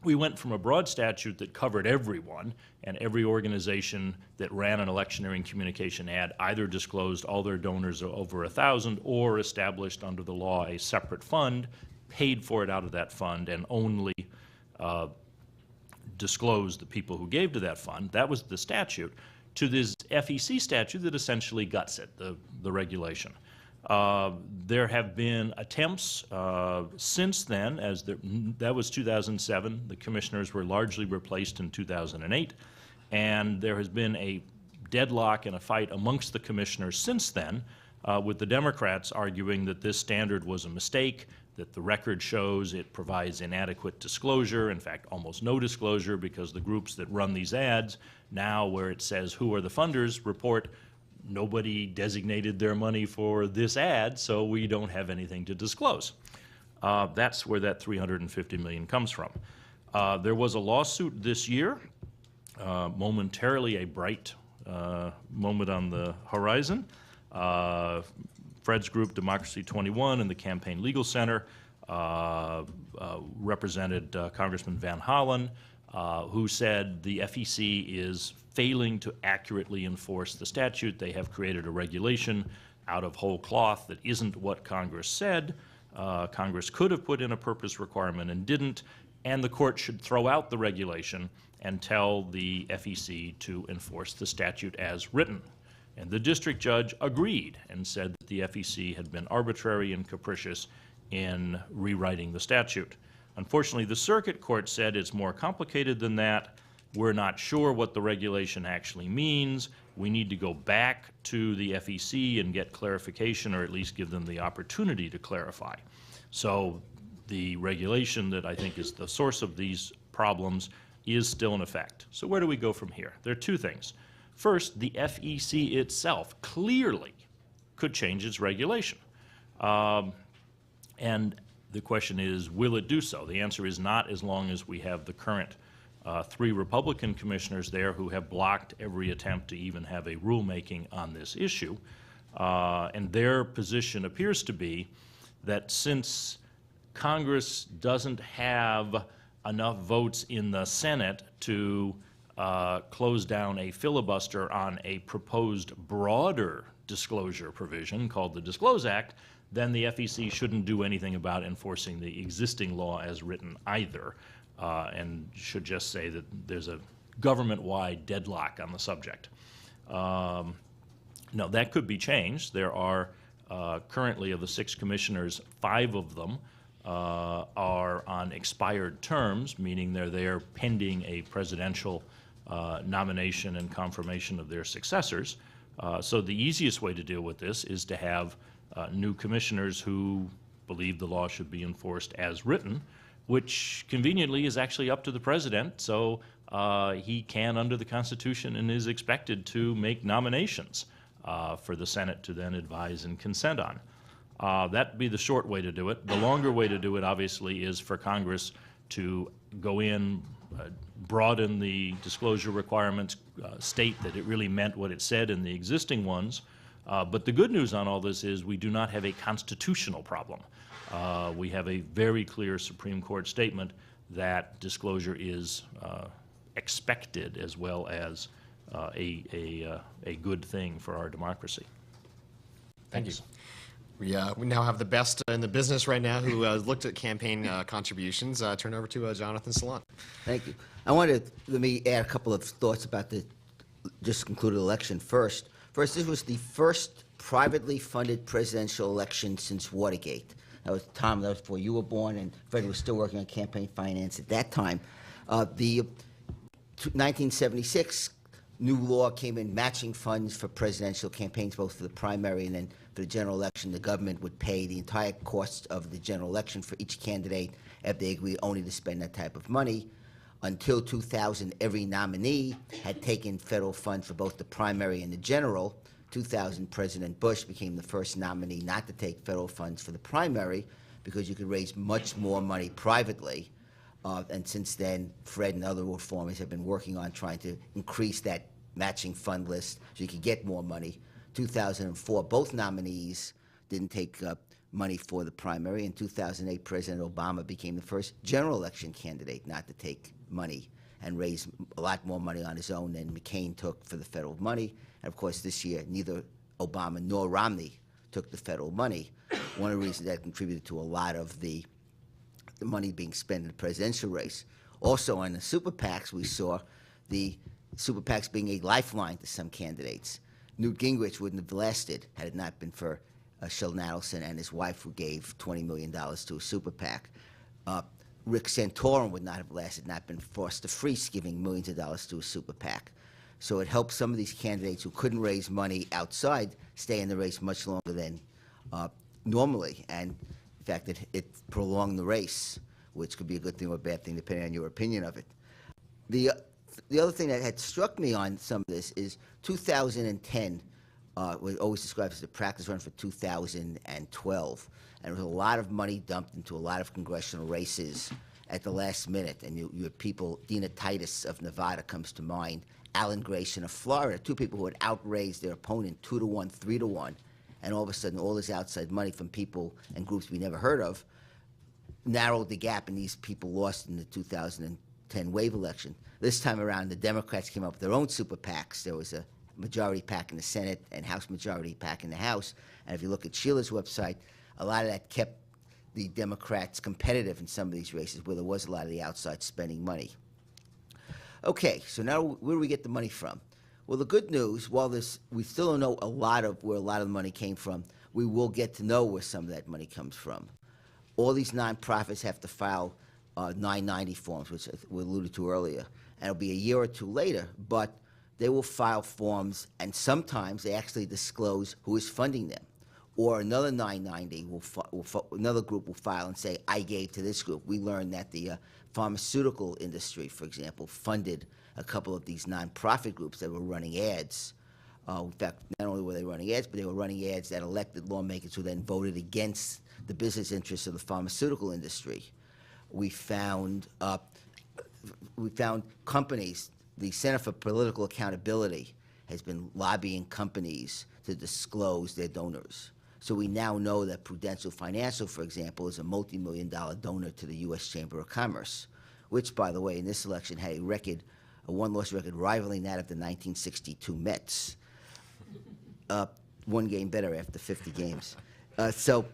we went from a broad statute that covered everyone, and every organization that ran an electioneering communication ad either disclosed all their donors over 1,000 or established under the law a separate fund, paid for it out of that fund, and only disclosed the people who gave to that fund. That was the statute. To this FEC statute that essentially guts it, the regulation. There have been attempts since then, that was 2007. The commissioners were largely replaced in 2008, and there has been a deadlock and a fight amongst the commissioners since then, with the Democrats arguing that this standard was a mistake, that the record shows it provides inadequate disclosure, in fact, almost no disclosure, because the groups that run these ads, now where it says who are the funders, report nobody designated their money for this ad, so we don't have anything to disclose. That's where that $350 million comes from. There was a lawsuit this year, momentarily a bright moment on the horizon. Fred's group, Democracy 21, and the Campaign Legal Center represented Congressman Van Hollen, who said the FEC is failing to accurately enforce the statute. They have created a regulation out of whole cloth that isn't what Congress said. Congress could have put in a purpose requirement and didn't, and the court should throw out the regulation and tell the FEC to enforce the statute as written. And the district judge agreed and said that the FEC had been arbitrary and capricious in rewriting the statute. Unfortunately, the circuit court said it's more complicated than that. We're not sure what the regulation actually means. We need to go back to the FEC and get clarification, or at least give them the opportunity to clarify. So the regulation that I think is the source of these problems is still in effect. So where do we go from here? There are two things. First, the FEC itself clearly could change its regulation. And the question is, will it do so? The answer is not, as long as we have the current 3 Republican commissioners there who have blocked every attempt to even have a rulemaking on this issue. And their position appears to be that since Congress doesn't have enough votes in the Senate to close down a filibuster on a proposed broader disclosure provision called the Disclose Act, then the FEC shouldn't do anything about enforcing the existing law as written either, and should just say that there's a government-wide deadlock on the subject. Now, that could be changed. There are currently, of the 6 commissioners, 5 of them are on expired terms, meaning they're there pending a presidential nomination and confirmation of their successors. So the easiest way to deal with this is to have new commissioners who believe the law should be enforced as written, which conveniently is actually up to the president. So he can, under the Constitution, and is expected to make nominations for the Senate to then advise and consent on. That'd be the short way to do it. The longer way to do it, obviously, is for Congress to go in, broaden the disclosure requirements, state that it really meant what it said in the existing ones. But the good news on all this is we do not have a constitutional problem. We have a very clear Supreme Court statement that disclosure is expected as well as a good thing for our democracy. Thank you. We now have the best in the business right now who looked at campaign contributions. Turn over to Jonathan Salon. Thank you. Let me add a couple of thoughts about the just concluded election first. First, this was the first privately funded presidential election since Watergate. That was, Tom, that was before you were born, and Fred was still working on campaign finance at that time. The 1976 new law came in matching funds for presidential campaigns, both for the primary and then for the general election. The government would pay the entire cost of the general election for each candidate if they agreed only to spend that type of money. Until 2000, every nominee had taken federal funds for both the primary and the general. 2000, President Bush became the first nominee not to take federal funds for the primary because you could raise much more money privately. And since then, Fred and other reformers have been working on trying to increase that matching fund list so you could get more money. 2004, both nominees didn't take money for the primary. In 2008, President Obama became the first general election candidate not to take money and raise a lot more money on his own than McCain took for the federal money. And of course, this year, neither Obama nor Romney took the federal money. One of the reasons that contributed to a lot of the money being spent in the presidential race. Also, on the super PACs, we saw the super PACs being a lifeline to some candidates. Newt Gingrich wouldn't have lasted had it not been for Sheldon Adelson and his wife, who gave $20 million to a super PAC. Rick Santorum would not have lasted, not been forced to freeze giving millions of dollars to a super PAC. So it helped some of these candidates who couldn't raise money outside stay in the race much longer than normally. And in fact, it prolonged the race, which could be a good thing or a bad thing, depending on your opinion of it. The other thing that had struck me on some of this is 2010 was always described as the practice run for 2012. And there was a lot of money dumped into a lot of congressional races at the last minute. And you had people, Dina Titus of Nevada comes to mind, Alan Grayson of Florida, 2 people who had outraised their opponent 2-to-1, 3-to-1. And all of a sudden, all this outside money from people and groups we never heard of narrowed the gap, and these people lost in the 2010 wave election. This time around, the Democrats came up with their own super PACs. There was a majority PAC in the Senate and House majority PAC in the House. And if you look at Sheila's website, a lot of that kept the Democrats competitive in some of these races where there was a lot of the outside spending money. Okay, so now where do we get the money from? Well, the good news, while we still don't know a lot of where a lot of the money came from, we will get to know where some of that money comes from. All these nonprofits have to file 990 forms, which we alluded to earlier, and it'll be a year or 2 later, but they will file forms, and sometimes they actually disclose who is funding them. Or another 990 another group will file and say, I gave to this group. We learned that the pharmaceutical industry, for example, funded a couple of these nonprofit groups that were running ads. In fact, not only were they running ads, but they were running ads that elected lawmakers who then voted against the business interests of the pharmaceutical industry. We found companies. The Center for Political Accountability has been lobbying companies to disclose their donors. So we now know that Prudential Financial, for example, is a multi-million-dollar donor to the U.S. Chamber of Commerce, which, by the way, in this election had a one-loss record rivaling that of the 1962 Mets. One game better after 50 games. So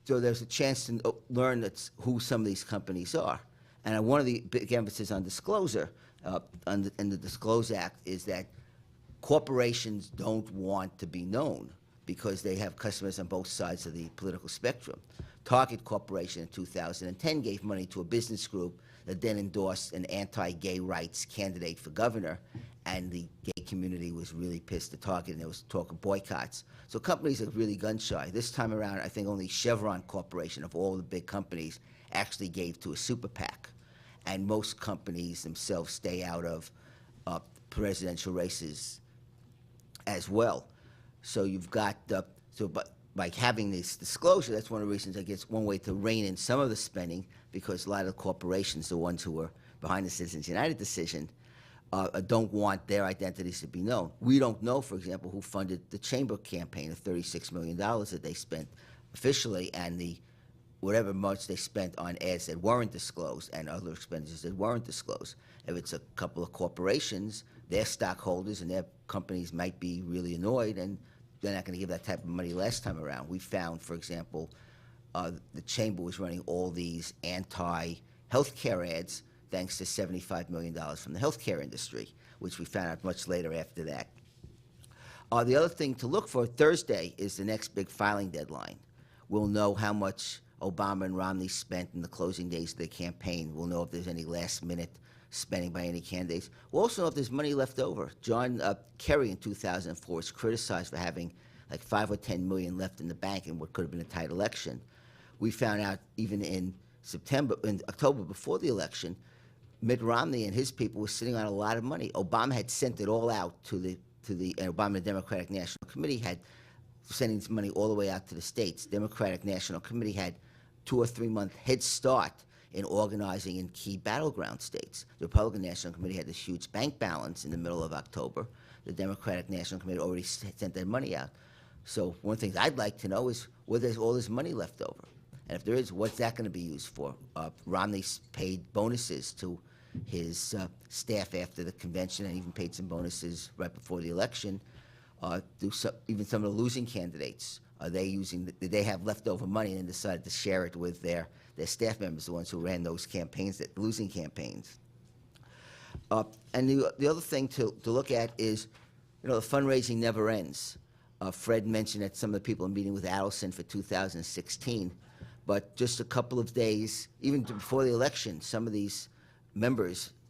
there's a chance to learn who some of these companies are. And one of the big emphasis on disclosure in the Disclose Act is that corporations don't want to be known because they have customers on both sides of the political spectrum. Target Corporation in 2010 gave money to a business group that then endorsed an anti-gay rights candidate for governor, and the gay community was really pissed at Target, and there was talk of boycotts. So companies are really gun-shy. This time around, I think only Chevron Corporation, of all the big companies, actually gave to a super PAC. And most companies themselves stay out of presidential races as well. So you've got, but by having this disclosure, that's one of the reasons, I guess, one way to rein in some of the spending, because a lot of the corporations, the ones who were behind the Citizens United decision, don't want their identities to be known. We don't know, for example, who funded the Chamber campaign, the $36 million that they spent officially, and the whatever much they spent on ads that weren't disclosed and other expenditures that weren't disclosed. If it's a couple of corporations, their stockholders and their companies might be really annoyed, and they're not going to give that type of money last time around. We found, for example, the Chamber was running all these anti-healthcare ads thanks to $75 million from the healthcare industry, which we found out much later after that. The other thing to look for, Thursday is the next big filing deadline. We'll know how much Obama and Romney spent in the closing days of their campaign. We'll know if there's any last-minute spending by any candidates. We'll also know if there's money left over. John Kerry in 2004 was criticized for having like 5 or 10 million left in the bank in what could have been a tight election. We found out even in October before the election, Mitt Romney and his people were sitting on a lot of money. Obama had sent it all out to the Obama Democratic National Committee had sending this money all the way out to the states. Democratic National Committee had 2 or 3 month head start in organizing in key battleground states. The Republican National Committee had this huge bank balance in the middle of October. The Democratic National Committee already sent their money out. So one of the things I'd like to know is whether there's all this money left over. And if there is, what's that going to be used for? Romney paid bonuses to his staff after the convention, and even paid some bonuses right before the election. Even some of the losing candidates, did they have leftover money and then decided to share it with their staff members, the ones who ran those campaigns, losing campaigns? And the other thing to look at is, the fundraising never ends. Fred mentioned that some of the people are meeting with Adelson for 2016, but just a couple of days, even before the election, some of these members-elect,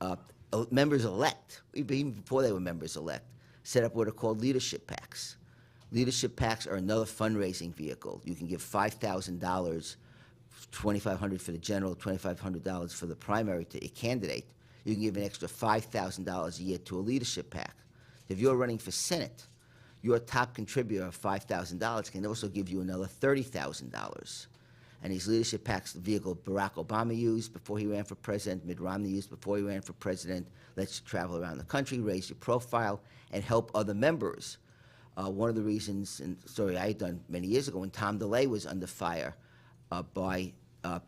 even before they were members-elect, set up what are called leadership PACs. Leadership PACs are another fundraising vehicle. You can give $5,000, $2,500 for the general, $2,500 for the primary to a candidate. You can give an extra $5,000 a year to a leadership PAC. If you're running for Senate, your top contributor of $5,000 can also give you another $30,000. And these leadership PACs, the vehicle Barack Obama used before he ran for president, Mitt Romney used before he ran for president, lets you travel around the country, raise your profile, and help other members. One of the reasons, and a story I had done many years ago, when Tom DeLay was under fire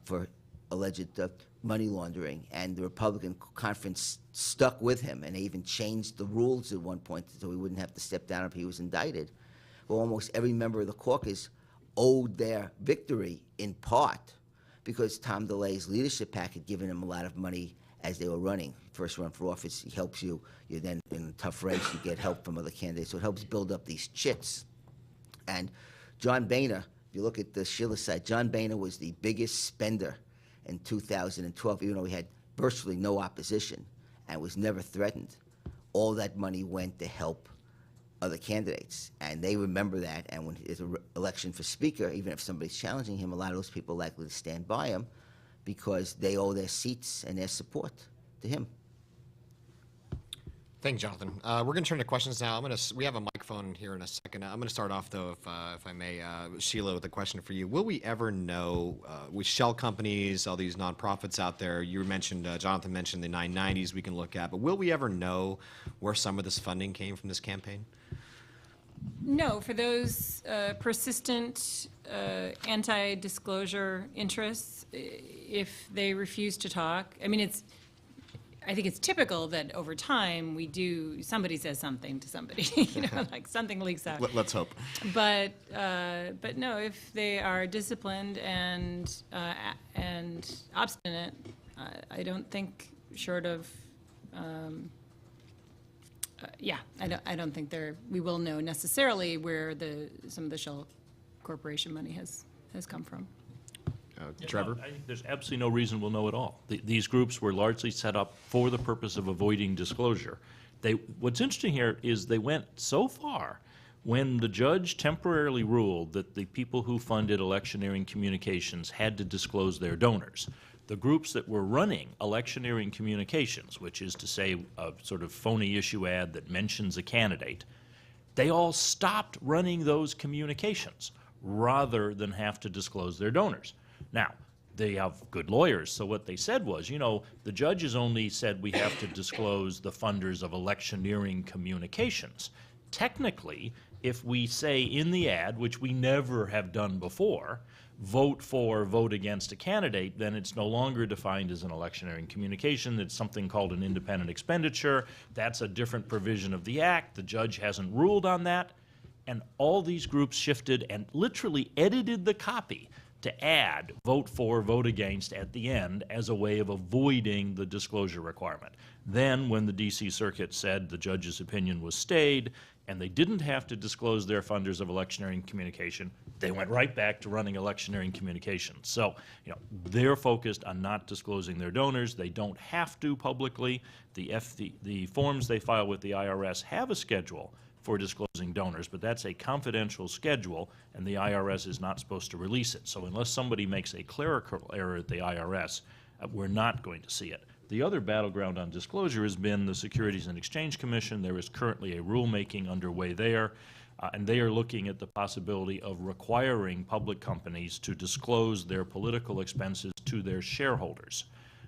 for alleged money laundering, and the Republican conference stuck with him, and they even changed the rules at one point so he wouldn't have to step down if he was indicted. Well, almost every member of the caucus owed their victory in part because Tom DeLay's leadership PAC had given him a lot of money as they were running. First run for office, he helps you. You're then in a tough race, you get help from other candidates. So it helps build up these chits. And John Boehner, if you look at the Schiller site, John Boehner was the biggest spender in 2012, even though he had virtually no opposition and was never threatened. All that money went to help other candidates, and they remember that. And when there's an election for speaker, even if somebody's challenging him, a lot of those people are likely to stand by him because they owe their seats and their support to him. Thank you, Jonathan. We're going to turn to questions now. We have a microphone here in a second. I'm going to start off, though, if I may, Sheila, with a question for you. Will we ever know, with shell companies, all these nonprofits out there, you mentioned, Jonathan mentioned the 990s we can look at, but will we ever know where some of this funding came from this campaign? No, for those persistent anti-disclosure interests, if they refuse to talk, I mean, I think it's typical that over time somebody says something to somebody, like something leaks out. Let's hope. But no, if they are disciplined and obstinate, I don't think, short of, I don't think we will know necessarily where some of the Shell Corporation money has come from. Trevor? I think there's absolutely no reason we'll know at all. These groups were largely set up for the purpose of avoiding disclosure. What's interesting here is they went so far when the judge temporarily ruled that the people who funded electioneering communications had to disclose their donors. The groups that were running electioneering communications, which is to say a sort of phony issue ad that mentions a candidate, they all stopped running those communications rather than have to disclose their donors. Now, they have good lawyers, so what they said was, the judges only said we have to disclose the funders of electioneering communications. Technically, if we say in the ad, which we never have done before, vote for, vote against a candidate, then it's no longer defined as an electioneering communication. It's something called an independent expenditure. That's a different provision of the act. The judge hasn't ruled on that. And all these groups shifted and literally edited the copy to add vote for, vote against at the end as a way of avoiding the disclosure requirement. Then when the D.C. Circuit said the judge's opinion was stayed and they didn't have to disclose their funders of electioneering communication, they went right back to running electioneering communications. So, they're focused on not disclosing their donors. They don't have to publicly. The forms they file with the IRS have a schedule for disclosing donors, but that's a confidential schedule, and the IRS is not supposed to release it. So unless somebody makes a clerical error at the IRS, we're not going to see it. The other battleground on disclosure has been the Securities and Exchange Commission. There is currently a rulemaking underway there, and they are looking at the possibility of requiring public companies to disclose their political expenses to their shareholders.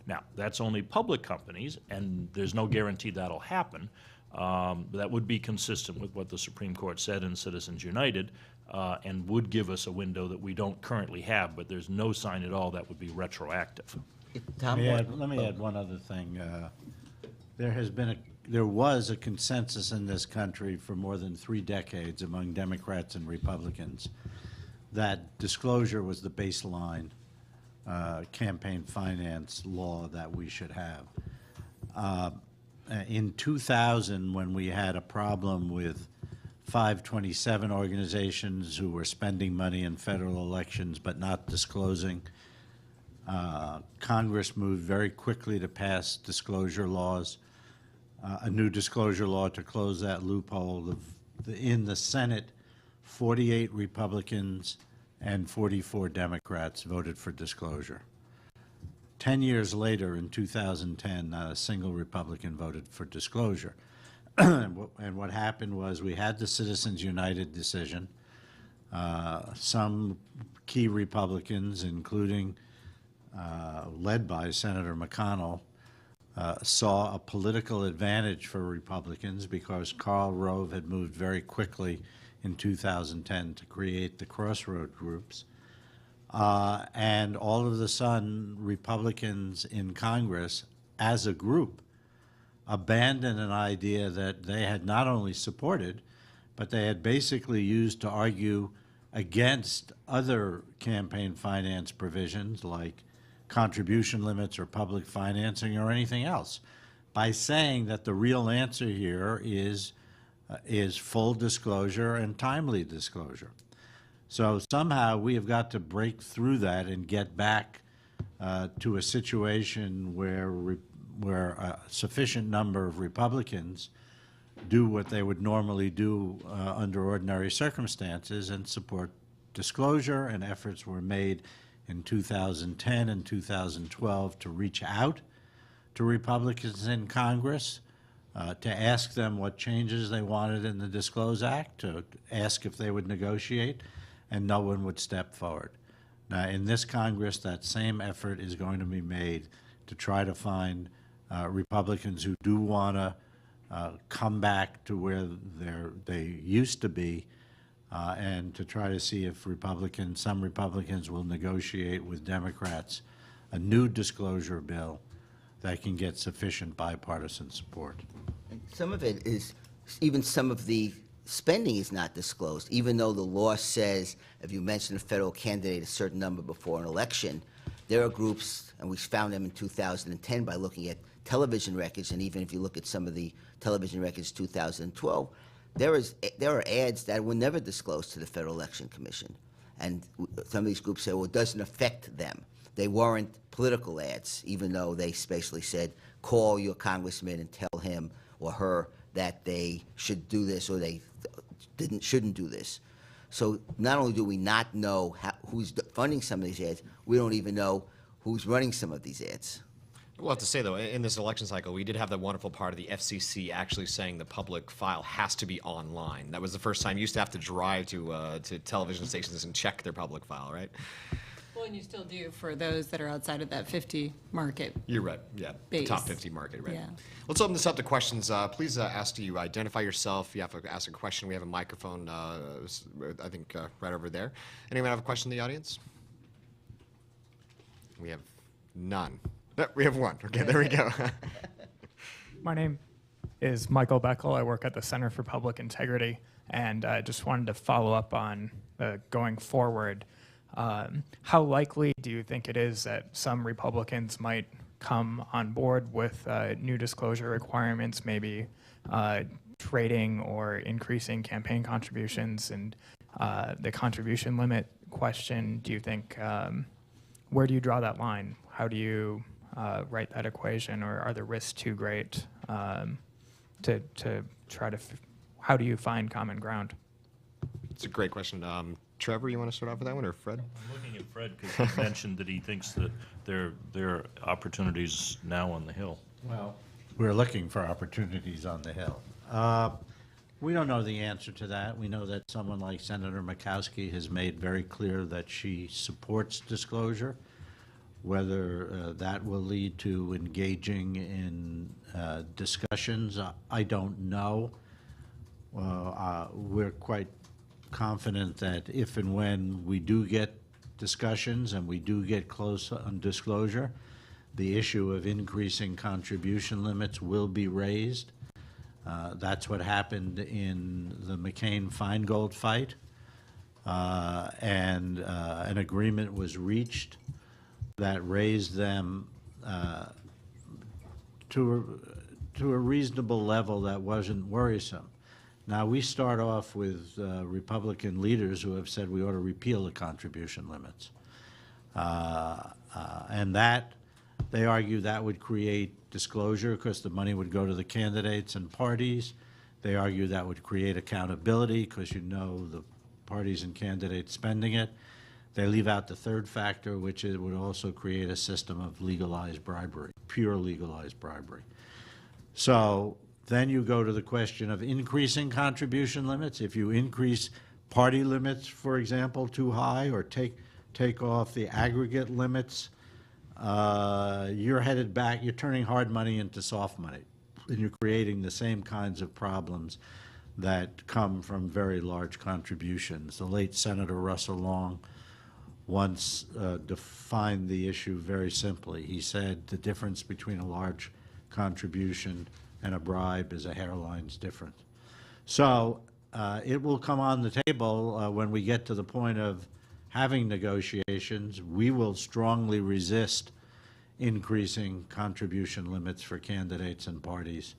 Now, that's only public companies, and there's no guarantee that'll happen. That would be consistent with what the Supreme Court said in Citizens United and would give us a window that we don't currently have, but there's no sign at all that would be retroactive. Tom, Let me add one other thing. There was a consensus in this country for more than 3 decades among Democrats and Republicans that disclosure was the baseline campaign finance law that we should have. In 2000, when we had a problem with 527 organizations who were spending money in federal elections but not disclosing, Congress moved very quickly to pass disclosure laws, a new disclosure law to close that loophole. In the Senate, 48 Republicans and 44 Democrats voted for disclosure. 10 years later, in 2010, not a single Republican voted for disclosure. And what happened was we had the Citizens United decision. Some key Republicans, including led by Senator McConnell, saw a political advantage for Republicans because Karl Rove had moved very quickly in 2010 to create the crossroad groups. And all of a sudden, Republicans in Congress, as a group, abandoned an idea that they had not only supported, but they had basically used to argue against other campaign finance provisions like contribution limits or public financing or anything else, by saying that the real answer here is full disclosure and timely disclosure. So somehow we have got to break through that and get back to a situation where a sufficient number of Republicans do what they would normally do under ordinary circumstances and support disclosure, and efforts were made in 2010 and 2012 to reach out to Republicans in Congress to ask them what changes they wanted in the Disclose Act, to ask if they would negotiate, and no one would step forward. Now, in this Congress, that same effort is going to be made to try to find Republicans who do want to come back to where they used to be, and to try to see if some Republicans will negotiate with Democrats a new disclosure bill that can get sufficient bipartisan support. Some of it is, even some of the spending is not disclosed, even though the law says if you mention a federal candidate a certain number before an election, there are groups, and we found them in 2010 by looking at television records, and even if you look at some of the television records 2012, there are ads that were never disclosed to the Federal Election Commission. And some of these groups say, well, it doesn't affect them. They weren't political ads, even though they basically said, call your congressman and tell him or her that they should do this or they shouldn't do this. So not only do we not know who's funding some of these ads, we don't even know who's running some of these ads. We'll have to say, though, in this election cycle, we did have that wonderful part of the FCC actually saying the public file has to be online. That was the first time you used to have to drive to television stations and check their public file, right? Well, and you still do for those that are outside of that 50 market. You're right, yeah. Base. Top 50 market, right. Yeah. Let's open this up to questions. Please ask you identify yourself. You have to ask a question. We have a microphone, I think, right over there. Anyone have a question in the audience? We have none. No, we have one. Okay, there we go. My name is Michael Beckel. I work at the Center for Public Integrity, and I just wanted to follow up on going forward. How likely do you think it is that some Republicans might come on board with new disclosure requirements, maybe trading or increasing campaign contributions, and the contribution limit question? Do you think, where do you draw that line? How do you write that equation, or are the risks too great to try to, how do you find common ground? It's a great question. Trevor, you want to start off with that one, or Fred? I'm looking at Fred because he mentioned that he thinks that there are opportunities now on the Hill. Well, we're looking for opportunities on the Hill. We don't know the answer to that. We know that someone like Senator Murkowski has made very clear that she supports disclosure. Whether that will lead to engaging in discussions, I don't know. We're quite confident that if and when we do get discussions and we do get close on disclosure, the issue of increasing contribution limits will be raised. That's what happened in the McCain-Feingold fight, and an agreement was reached that raised them to a reasonable level that wasn't worrisome. Now, we start off with Republican leaders who have said we ought to repeal the contribution limits. And that, they argue that would create disclosure because the money would go to the candidates and parties. They argue that would create accountability because you know the parties and candidates spending it. They leave out the third factor, which it would also create a system of legalized bribery, pure legalized bribery. So then you go to the question of increasing contribution limits. If you increase party limits, for example, too high, or take off the aggregate limits, you're headed back, you're turning hard money into soft money, and you're creating the same kinds of problems that come from very large contributions. The late Senator Russell Long once defined the issue very simply. He said the difference between a large contribution and a bribe is a hairline's difference. So it will come on the table when we get to the point of having negotiations. We will strongly resist increasing contribution limits for candidates and parties.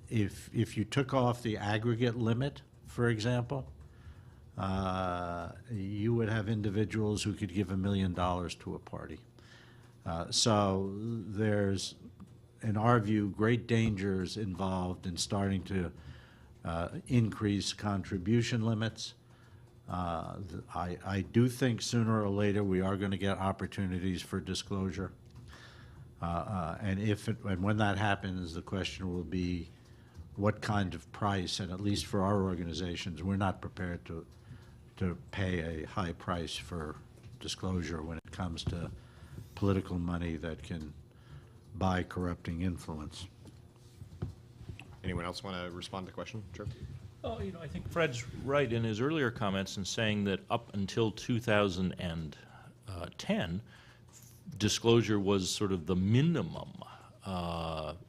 If you took off the aggregate limit, for example, you would have individuals who could give $1 million to a party. So there's, in our view, great dangers involved in starting to increase contribution limits. I do think sooner or later we are going to get opportunities for disclosure. And when that happens, the question will be what kind of price, and at least for our organizations, we're not prepared to pay a high price for disclosure when it comes to political money that can buy corrupting influence. Anyone else want to respond to the question? Sure. Oh, I think Fred's right in his earlier comments in saying that up until 2010, disclosure was sort of the minimum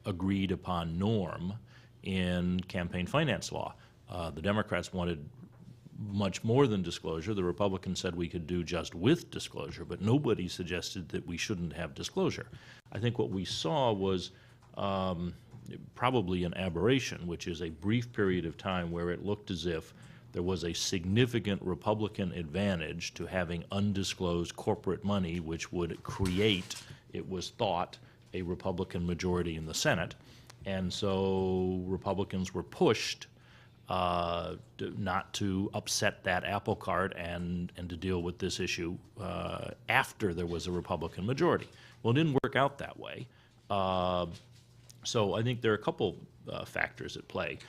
agreed upon norm in campaign finance law. The Democrats wanted much more than disclosure. The Republicans said we could do just with disclosure, but nobody suggested that we shouldn't have disclosure. I think what we saw was probably an aberration, which is a brief period of time where it looked as if there was a significant Republican advantage to having undisclosed corporate money, which would create, it was thought, a Republican majority in the Senate. And so Republicans were pushed not to upset that apple cart and to deal with this issue after there was a Republican majority. Well, it didn't work out that way. So I think there are a couple factors at play.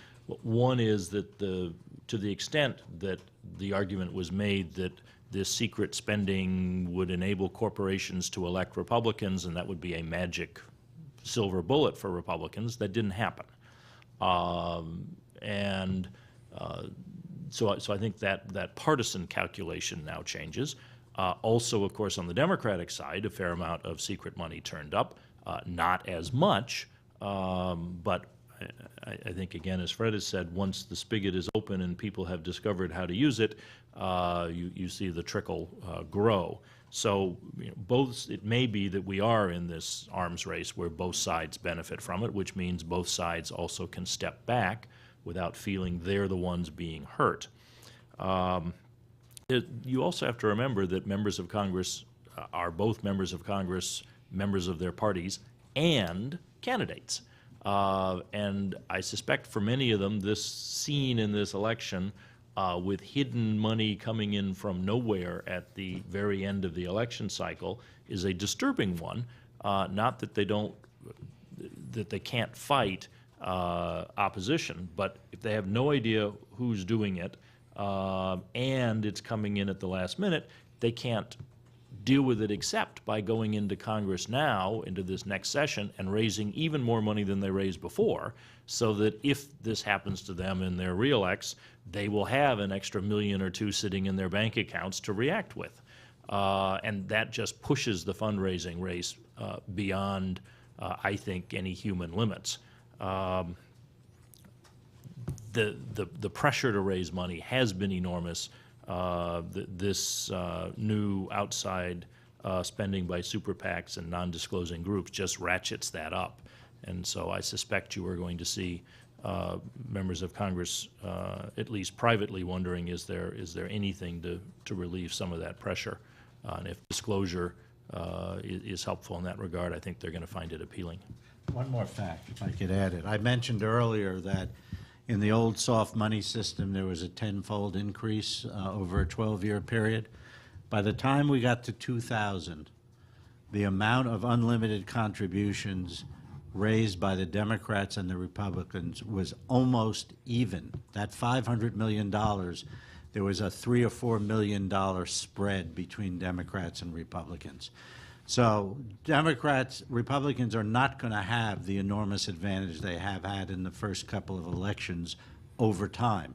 One is that to the extent that the argument was made that this secret spending would enable corporations to elect Republicans and that would be a magic silver bullet for Republicans, that didn't happen. So I think that partisan calculation now changes. Also, of course, on the Democratic side, a fair amount of secret money turned up, not as much, but I think, again, as Fred has said, once the spigot is open and people have discovered how to use it, you see the trickle grow. So it may be that we are in this arms race where both sides benefit from it, which means both sides also can step back without feeling they're the ones being hurt. You also have to remember that members of Congress are both members of Congress, members of their parties, and candidates. And I suspect for many of them, this scene in this election with hidden money coming in from nowhere at the very end of the election cycle is a disturbing one. Not that they can't fight opposition, but if they have no idea who's doing it and it's coming in at the last minute, they can't deal with it except by going into Congress now, into this next session, and raising even more money than they raised before, so that if this happens to them in their reelects, they will have an extra $1 million or $2 million sitting in their bank accounts to react with. And that just pushes the fundraising race beyond, I think, any human limits. The pressure to raise money has been enormous. This new outside spending by super PACs and non-disclosing groups just ratchets that up. And so I suspect you are going to see members of Congress, at least privately, wondering, is there anything to relieve some of that pressure? And if disclosure is helpful in that regard, I think they're going to find it appealing. One more fact, if I could add it. I mentioned earlier that in the old soft money system, there was a tenfold increase over a 12-year period. By the time we got to 2000, the amount of unlimited contributions raised by the Democrats and the Republicans was almost even. That $500 million, there was a $3 or $4 million spread between Democrats and Republicans. So Republicans are not going to have the enormous advantage they have had in the first couple of elections over time.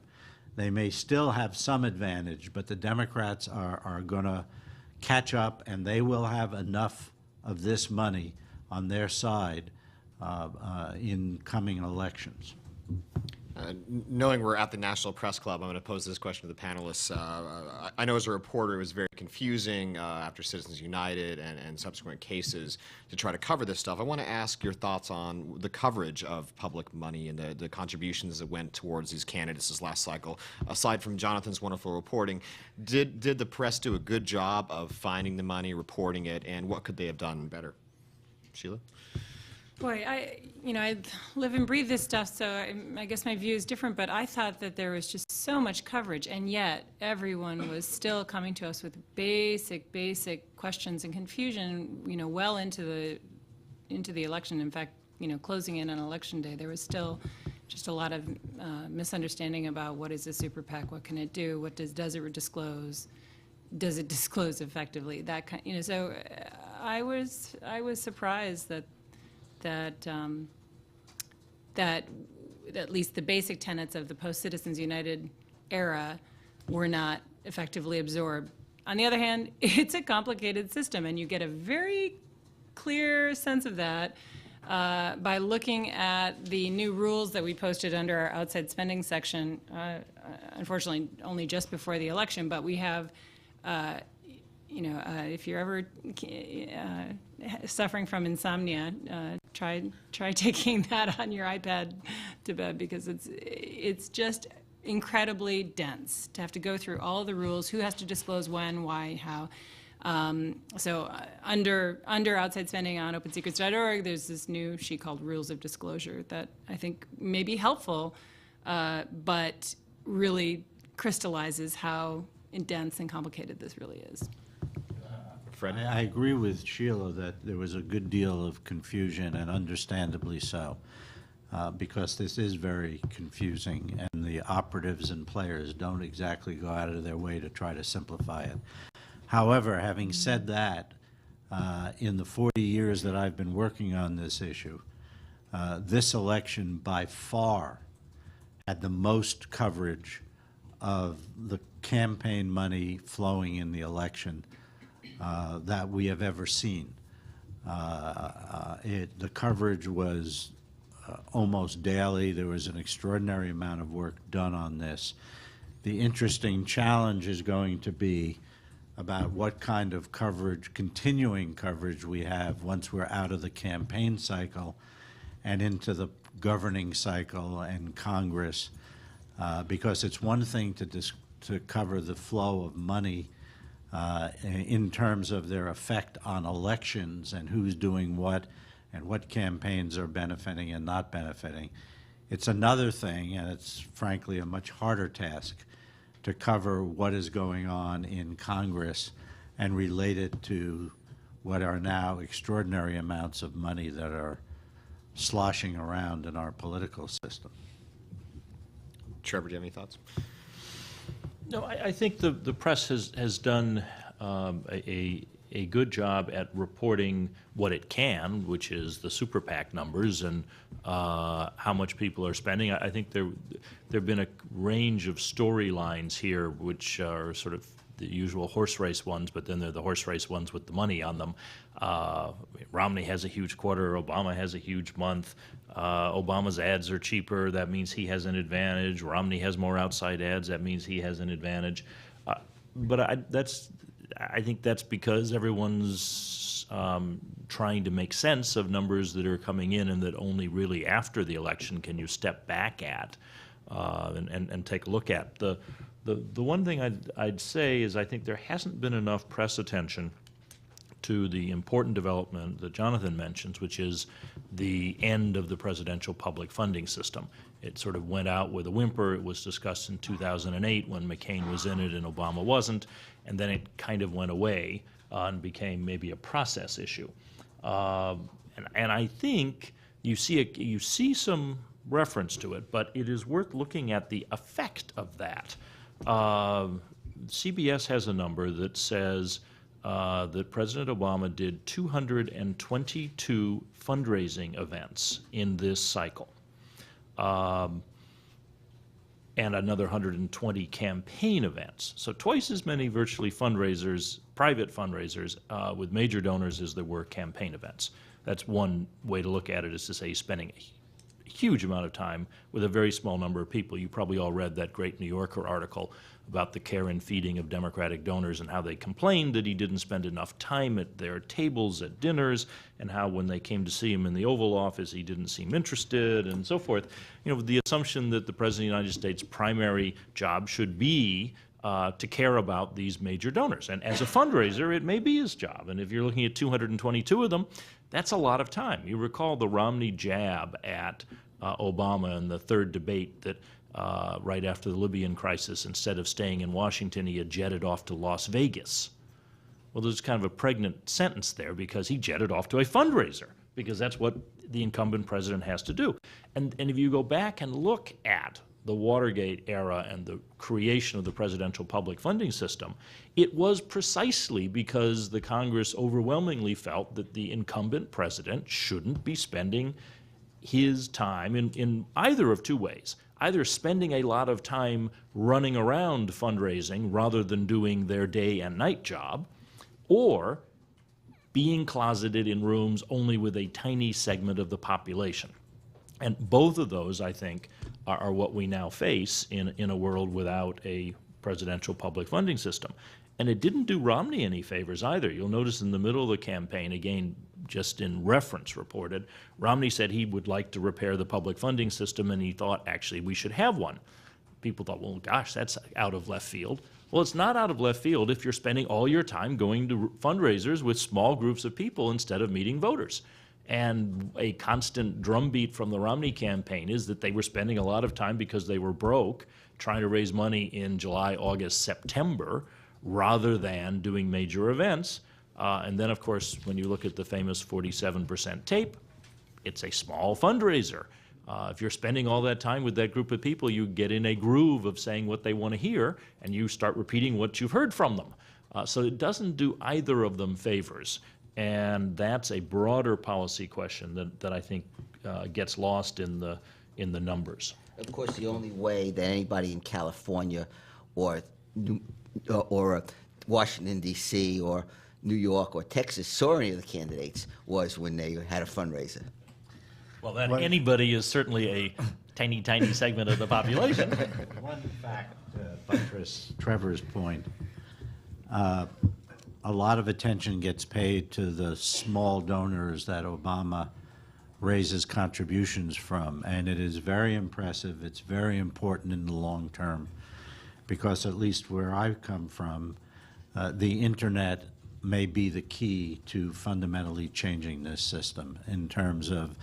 They may still have some advantage, but the Democrats are going to catch up, and they will have enough of this money on their side in coming elections. Knowing we're at the National Press Club, I'm going to pose this question to the panelists. I know as a reporter it was very confusing after Citizens United and subsequent cases to try to cover this stuff. I want to ask your thoughts on the coverage of public money and the contributions that went towards these candidates this last cycle. Aside from Jonathan's wonderful reporting, did the press do a good job of finding the money, reporting it, and what could they have done better? Sheila? Boy, I live and breathe this stuff, so I guess my view is different, but I thought that there was just so much coverage, and yet everyone was still coming to us with basic questions and confusion, well into the into the election. In fact, closing in on election day, there was still just a lot of misunderstanding about what is a super PAC, what can it do, what does it disclose, does it disclose effectively? That kind, So I was surprised that at least the basic tenets of the post-Citizens United era were not effectively absorbed. On the other hand, it's a complicated system, and you get a very clear sense of that by looking at the new rules that we posted under our outside spending section, unfortunately only just before the election, but we have, if you're ever suffering from insomnia, try taking that on your iPad to bed, because it's just incredibly dense to have to go through all the rules, who has to disclose when, why, how. So under outside spending on opensecrets.org, there's this new sheet called Rules of Disclosure that I think may be helpful, but really crystallizes how dense and complicated this really is. Fred? I agree with Sheila that there was a good deal of confusion, and understandably so, because this is very confusing, and the operatives and players don't exactly go out of their way to try to simplify it. However, having said that, in the 40 years that I've been working on this issue, this election by far had the most coverage of the campaign money flowing in the election that we have ever seen. The coverage was almost daily. There was an extraordinary amount of work done on this. The interesting challenge is going to be about what kind of coverage, continuing coverage we have once we're out of the campaign cycle and into the governing cycle and Congress, because it's one thing to cover the flow of money in terms of their effect on elections and who's doing what and what campaigns are benefiting and not benefiting. It's another thing, and it's frankly a much harder task, to cover what is going on in Congress and relate it to what are now extraordinary amounts of money that are sloshing around in our political system. Trevor, do you have any thoughts? No, I think the press has done a good job at reporting what it can, which is the super PAC numbers and how much people are spending. I think there have been a range of storylines here, which are sort of the usual horse race ones, but then they're the horse race ones with the money on them. Romney has a huge quarter. Obama has a huge month. Obama's ads are cheaper. That means he has an advantage. Romney has more outside ads. That means he has an advantage. But I think that's because everyone's trying to make sense of numbers that are coming in and that only really after the election can you step back at and take a look at. The one thing I'd say is I think there hasn't been enough press attention to the important development that Jonathan mentions, which is the end of the presidential public funding system. It sort of went out with a whimper. It was discussed in 2008 when McCain was in it and Obama wasn't, and then it kind of went away and became maybe a process issue. And I think you see some reference to it, but it is worth looking at the effect of that. CBS has a number that says that President Obama did 222 fundraising events in this cycle, and another 120 campaign events. So twice as many virtually fundraisers, private fundraisers, with major donors as there were campaign events. That's one way to look at it, is to say he's spending a huge amount of time with a very small number of people. You probably all read that great New Yorker article about the care and feeding of Democratic donors and how they complained that he didn't spend enough time at their tables at dinners, and how when they came to see him in the Oval Office he didn't seem interested and so forth. You know, the assumption that the President of the United States' primary job should be to care about these major donors. And as a fundraiser, it may be his job. And if you're looking at 222 of them, that's a lot of time. You recall the Romney jab at Obama in the third debate that right after the Libyan crisis, instead of staying in Washington, he had jetted off to Las Vegas. Well, there's kind of a pregnant sentence there because he jetted off to a fundraiser because that's what the incumbent president has to do. And if you go back and look at the Watergate era and the creation of the presidential public funding system, it was precisely because the Congress overwhelmingly felt that the incumbent president shouldn't be spending his time in either of two ways. Either spending a lot of time running around fundraising rather than doing their day and night job, or being closeted in rooms only with a tiny segment of the population. And both of those, I think, are what we now face in a world without a presidential public funding system. And it didn't do Romney any favors either. You'll notice in the middle of the campaign, again, just in reference reported, Romney said he would like to repair the public funding system, and he thought, actually, we should have one. People thought, well, gosh, that's out of left field. Well, it's not out of left field if you're spending all your time going to fundraisers with small groups of people instead of meeting voters. And a constant drumbeat from the Romney campaign is that they were spending a lot of time because they were broke trying to raise money in July, August, September, rather than doing major events. And then, of course, when you look at the famous 47% tape, it's a small fundraiser. If you're spending all that time with that group of people, you get in a groove of saying what they want to hear, and you start repeating what you've heard from them. So it doesn't do either of them favors. And that's a broader policy question that I think gets lost in the numbers. Of course, the only way that anybody in California or Washington, D.C., or New York or Texas saw any of the candidates was when they had a fundraiser. Well, that anybody is certainly a tiny, tiny segment of the population. One fact to buttress Trevor's point, a lot of attention gets paid to the small donors that Obama raises contributions from, and it is very impressive. It's very important in the long term, because at least where I come from, the internet may be the key to fundamentally changing this system in terms of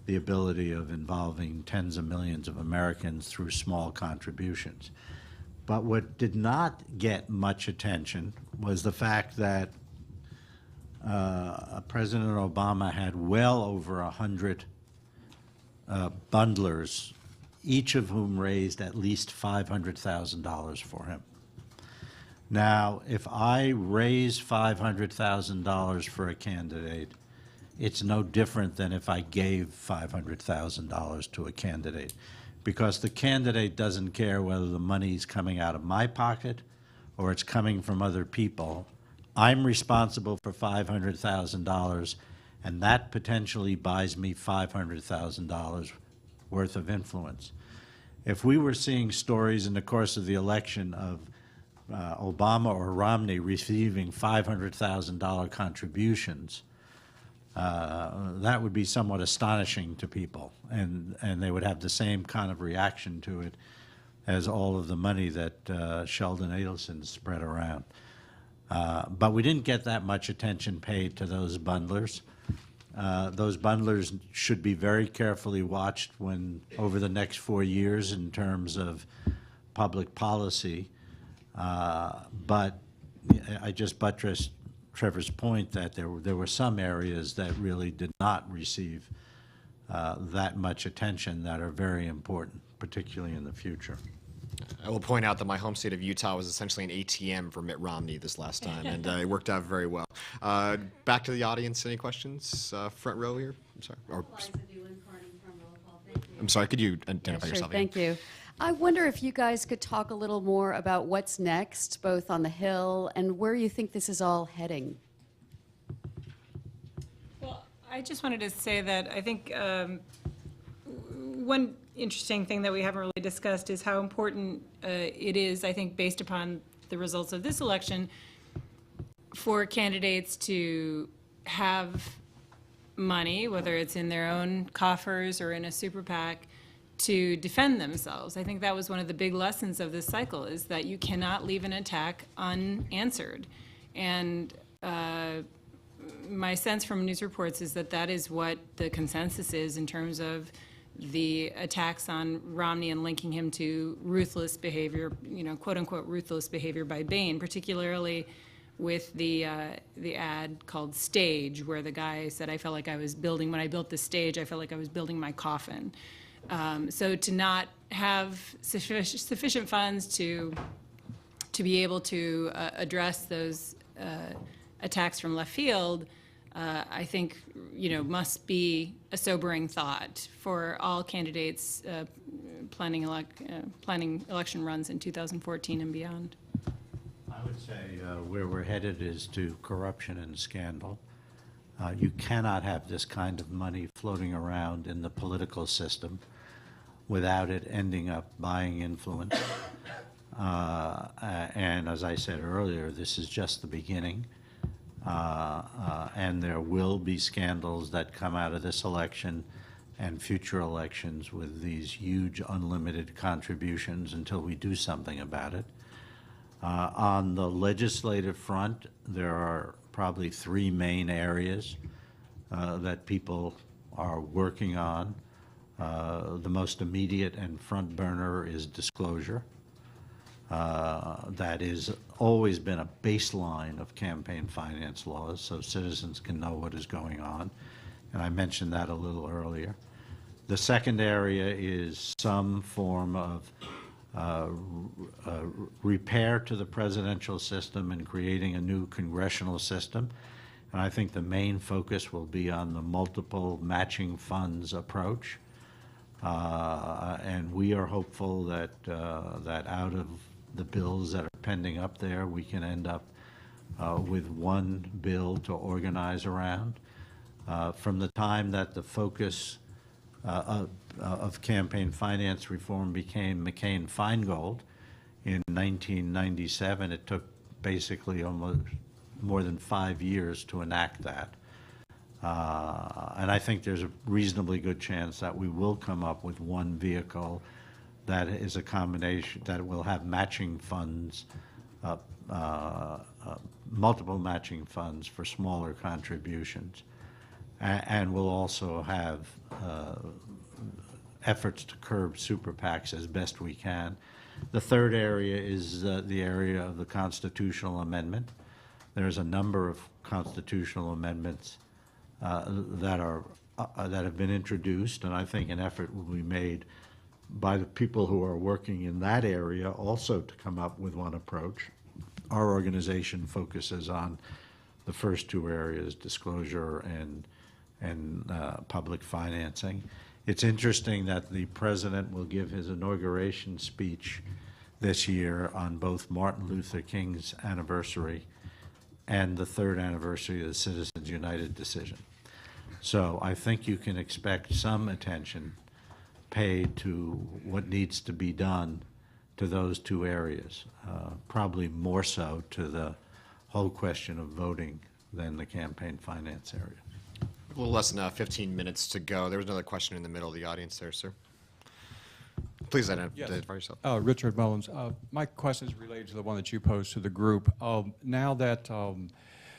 the ability of involving tens of millions of Americans through small contributions. But what did not get much attention was the fact that President Obama had well over 100 bundlers, each of whom raised at least $500,000 for him. Now, if I raise $500,000 for a candidate, it's no different than if I gave $500,000 to a candidate, because the candidate doesn't care whether the money's coming out of my pocket or it's coming from other people. I'm responsible for $500,000, and that potentially buys me $500,000 worth of influence. If we were seeing stories in the course of the election of Obama or Romney receiving $500,000 contributions, that would be somewhat astonishing to people, and they would have the same kind of reaction to it as all of the money that Sheldon Adelson spread around. But we didn't get that much attention paid to those bundlers. Those bundlers should be very carefully watched over the next 4 years in terms of public policy. But I just buttressed Trevor's point that there were some areas that really did not receive that much attention that are very important, particularly in the future. I will point out that my home state of Utah was essentially an ATM for Mitt Romney this last time, and it worked out very well. Back to the audience, any questions? Front row here, I'm sorry. I'm sorry, could you identify yourself again? Thank you. I wonder if you guys could talk a little more about what's next, both on the Hill and where you think this is all heading. Well, I just wanted to say that I think one interesting thing that we haven't really discussed is how important it is, I think, based upon the results of this election, for candidates to have money, whether it's in their own coffers or in a super PAC, to defend themselves. I think that was one of the big lessons of this cycle, is that you cannot leave an attack unanswered. And my sense from news reports is that that is what the consensus is in terms of the attacks on Romney and linking him to ruthless behavior, quote unquote ruthless behavior by Bain, particularly with the ad called Stage, where the guy said, I felt like I was building, when I built the stage, I felt like I was building my coffin. So to not have sufficient funds to be able to address those attacks from left field, I think, must be a sobering thought for all candidates planning election runs in 2014 and beyond. I would say where we're headed is to corruption and scandal. You cannot have this kind of money floating around in the political system without it ending up buying influence. And as I said earlier, this is just the beginning. And there will be scandals that come out of this election and future elections with these huge unlimited contributions until we do something about it. On the legislative front, there are probably three main areas that people are working on. The most immediate and front burner is disclosure. That has always been a baseline of campaign finance laws, so citizens can know what is going on. And I mentioned that a little earlier. The second area is some form of repair to the presidential system and creating a new congressional system. And I think the main focus will be on the multiple matching funds approach. And we are hopeful that that out of the bills that are pending up there, we can end up with one bill to organize around. From the time that the focus of campaign finance reform became McCain-Feingold in 1997, it took basically almost more than 5 years to enact that. And I think there's a reasonably good chance that we will come up with one vehicle that is a combination, that will have matching funds, multiple matching funds for smaller contributions. And we'll also have efforts to curb super PACs as best we can. The third area is the area of the constitutional amendment. There's a number of constitutional amendments that have been introduced, and I think an effort will be made by the people who are working in that area also to come up with one approach. Our organization focuses on the first two areas, disclosure and public financing. It's interesting that the president will give his inauguration speech this year on both Martin Luther King's anniversary and the third anniversary of the Citizens United decision. So I think you can expect some attention paid to what needs to be done to those two areas, probably more so to the whole question of voting than the campaign finance area. A little less than 15 minutes to go. There was another question in the middle of the audience there, sir. Please identify yourself. Richard Mullins. My question is related to the one that you posed to the group. Now that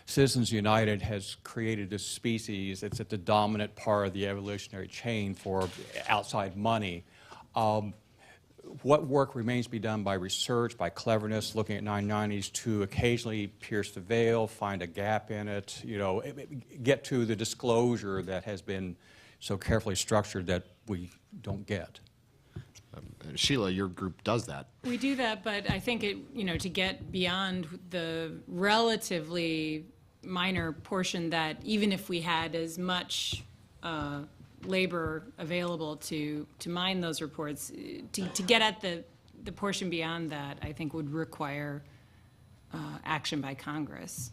Citizens United has created this species that's at the dominant part of the evolutionary chain for outside money, what work remains to be done by research, by cleverness, looking at 990s to occasionally pierce the veil, find a gap in it, get to the disclosure that has been so carefully structured that we don't get? Sheila, your group does that. We do that, but I think to get beyond the relatively minor portion that even if we had as much labor available to mine those reports, to get at the portion beyond that, I think would require action by Congress.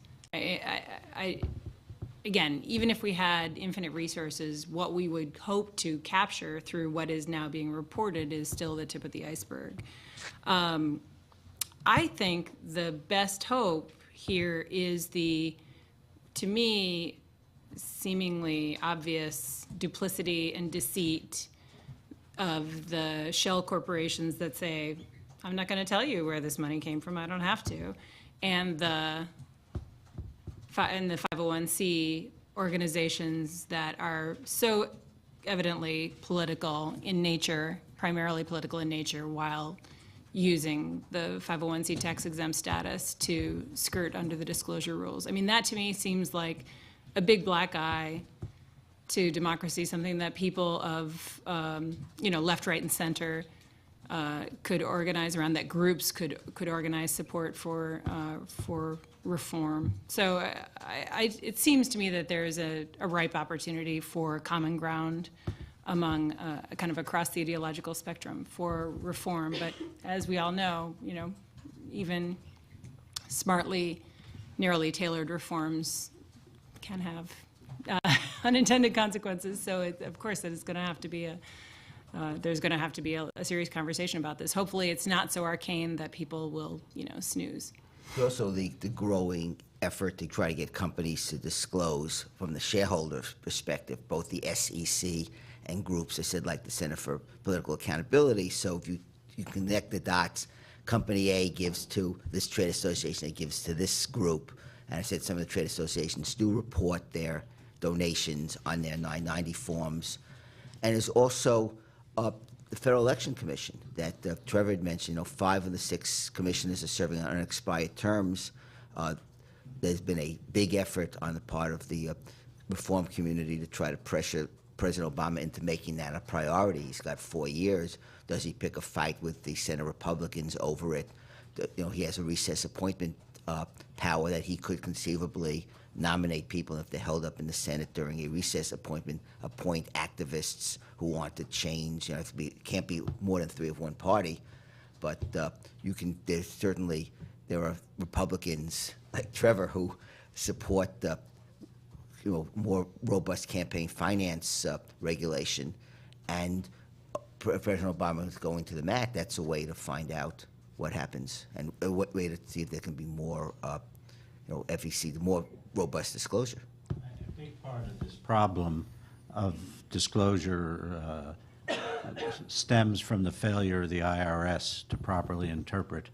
Again, even if we had infinite resources, what we would hope to capture through what is now being reported is still the tip of the iceberg. I think the best hope here is to me, seemingly obvious duplicity and deceit of the shell corporations that say, I'm not going to tell you where this money came from, I don't have to, and the 501c organizations that are so evidently political in nature, primarily political in nature, while using the 501c tax exempt status to skirt under the disclosure rules. I mean, that to me seems like a big black eye to democracy, something that people of, left, right, and center could organize around, that groups could organize support for reform. So it seems to me that there is a ripe opportunity for common ground among kind of across the ideological spectrum for reform. But as we all know, even smartly, narrowly tailored reforms can have unintended consequences. So of course, there's going to have to be a serious conversation about this. Hopefully, it's not so arcane that people will, snooze. There's also the growing effort to try to get companies to disclose from the shareholder's perspective, both the SEC and groups, I said, like the Center for Political Accountability. So if you connect the dots, Company A gives to this trade association, it gives to this group. And I said some of the trade associations do report their donations on their 990 forms. And there's also the Federal Election Commission that Trevor had mentioned. 5 of the 6 commissioners are serving on unexpired terms. There's been a big effort on the part of the reform community to try to pressure President Obama into making that a priority. He's got 4 years. Does he pick a fight with the Senate Republicans over it? He has a recess appointment power that he could conceivably nominate people if they're held up in the Senate during a recess appointment, appoint activists who want to change. It can't be more than 3 of one party, but there are Republicans like Trevor who support more robust campaign finance regulation, and President Obama is going to the MAC. That's a way to find out what happens and a way to see if there can be more, FEC, more robust disclosure. A big part of this problem of disclosure stems from the failure of the IRS to properly interpret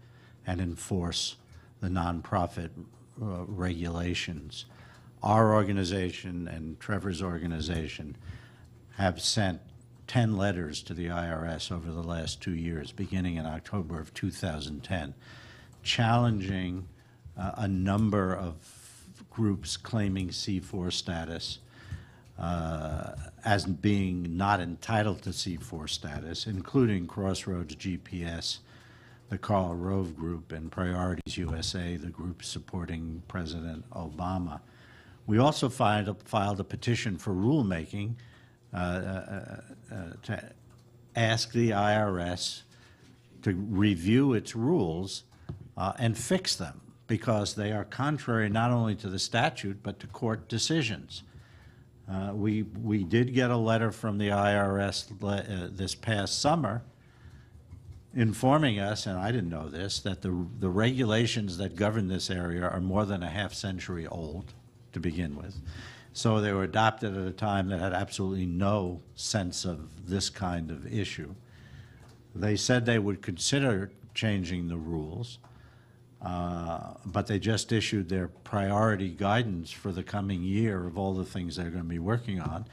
and enforce the nonprofit regulations. Our organization and Trevor's organization have sent 10 letters to the IRS over the last 2 years, beginning in October of 2010, challenging a number of groups claiming C4 status as being not entitled to C4 status, including Crossroads GPS, the Karl Rove Group, and Priorities USA, the group supporting President Obama. We also filed a petition for rulemaking to ask the IRS to review its rules and fix them, because they are contrary not only to the statute but to court decisions. We did get a letter from the IRS this past summer informing us, and I didn't know this, that the regulations that govern this area are more than a half-century old to begin with. So they were adopted at a time that had absolutely no sense of this kind of issue. They said they would consider changing the rules, but they just issued their priority guidance for the coming year of all the things they're going to be working on,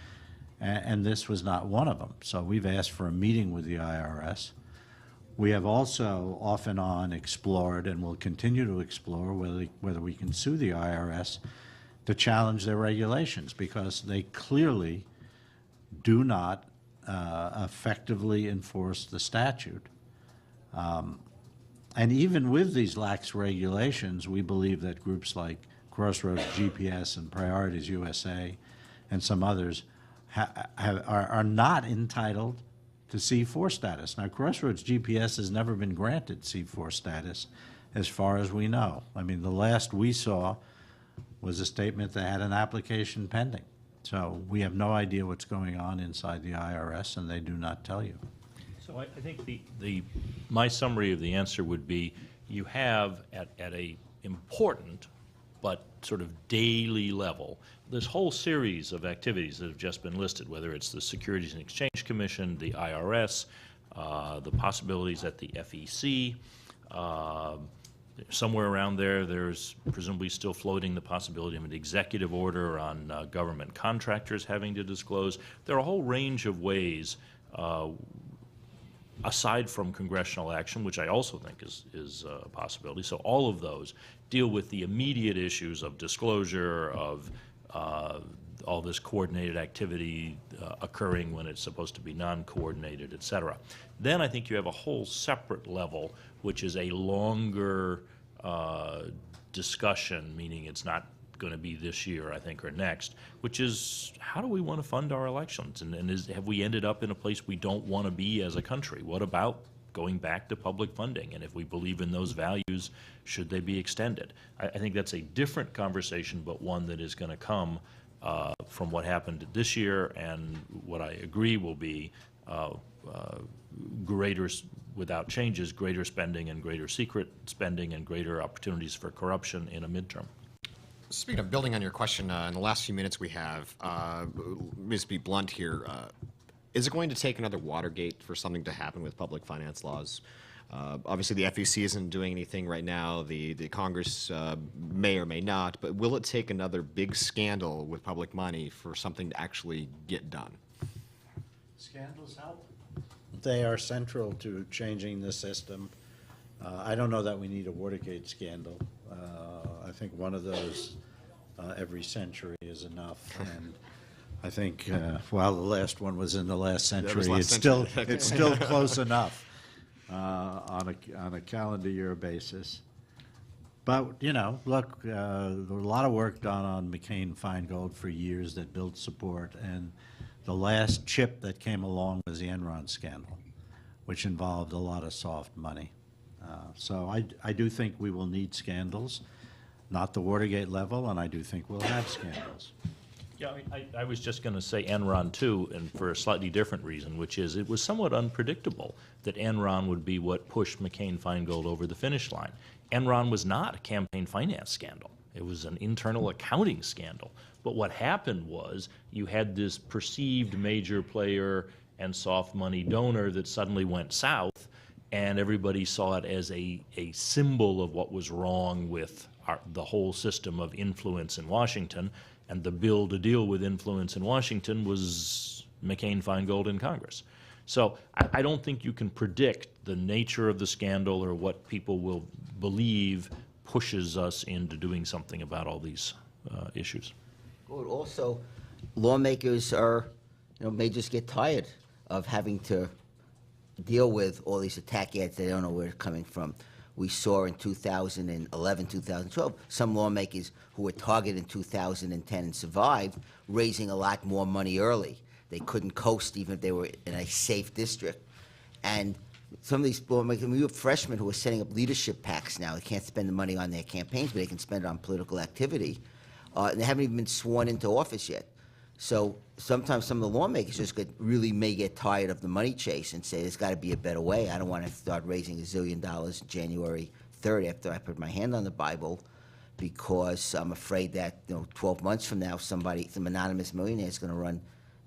and this was not one of them. So we've asked for a meeting with the IRS. We have also off and on explored, and will continue to explore, whether we can sue the IRS to challenge their regulations, because they clearly do not effectively enforce the statute. And even with these lax regulations, we believe that groups like Crossroads GPS and Priorities USA and some others are not entitled to C4 status. Now, Crossroads GPS has never been granted C4 status as far as we know. I mean, the last we saw was a statement that had an application pending. So we have no idea what's going on inside the IRS, and they do not tell you. So I think my summary of the answer would be, you have at a important but sort of daily level this whole series of activities that have just been listed, whether it's the Securities and Exchange Commission, the IRS, the possibilities at the FEC. Somewhere around there's presumably still floating the possibility of an executive order on government contractors having to disclose. There are a whole range of ways aside from congressional action, which I also think is a possibility. So all of those deal with the immediate issues of disclosure, of all this coordinated activity occurring when it's supposed to be non-coordinated, et cetera. Then I think you have a whole separate level, which is a longer discussion, meaning it's not going to be this year, I think, or next, which is how do we want to fund our elections? And have we ended up in a place we don't want to be as a country? What about going back to public funding? And if we believe in those values, should they be extended? I think that's a different conversation, but one that is going to come from what happened this year, and what I agree will be greater, without changes, greater spending and greater secret spending and greater opportunities for corruption in a midterm. Speaking of building on your question, in the last few minutes we have, let me just be blunt here. Is it going to take another Watergate for something to happen with public finance laws? Obviously, the FEC isn't doing anything right now. The Congress may or may not. But will it take another big scandal with public money for something to actually get done? Scandals help. They are central to changing the system. I don't know that we need a Watergate scandal. I think one of those every century is enough. And I think while the last one was in the last century, it's still close enough on a calendar year basis. But you know, look, there was a lot of work done on McCain-Feingold for years that built support, and the last chip that came along was the Enron scandal, which involved a lot of soft money. So I do think we will need scandals, not the Watergate level, and I do think we'll have scandals. Yeah, I was just going to say Enron too, and for a slightly different reason, which is it was somewhat unpredictable that Enron would be what pushed McCain-Feingold over the finish line. Enron was not a campaign finance scandal. It was an internal accounting scandal. But what happened was you had this perceived major player and soft money donor that suddenly went south, and everybody saw it as a symbol of what was wrong with the whole system of influence in Washington, and the bill to deal with influence in Washington was McCain-Feingold in Congress. So I don't think you can predict the nature of the scandal or what people will believe pushes us into doing something about all these issues. Well, also, lawmakers may just get tired of having to deal with all these attack ads. They don't know where they're coming from. We saw in 2011, 2012, some lawmakers who were targeted in 2010 and survived, raising a lot more money early. They couldn't coast even if they were in a safe district. And some of these lawmakers, we have freshmen who are setting up leadership PACs now. They can't spend the money on their campaigns, but they can spend it on political activity. And they haven't even been sworn into office yet. So sometimes some of the lawmakers just may get tired of the money chase and say, there's got to be a better way. I don't want to start raising $1 zillion January 3rd after I put my hand on the Bible, because I'm afraid that 12 months from now, some anonymous millionaire is going to run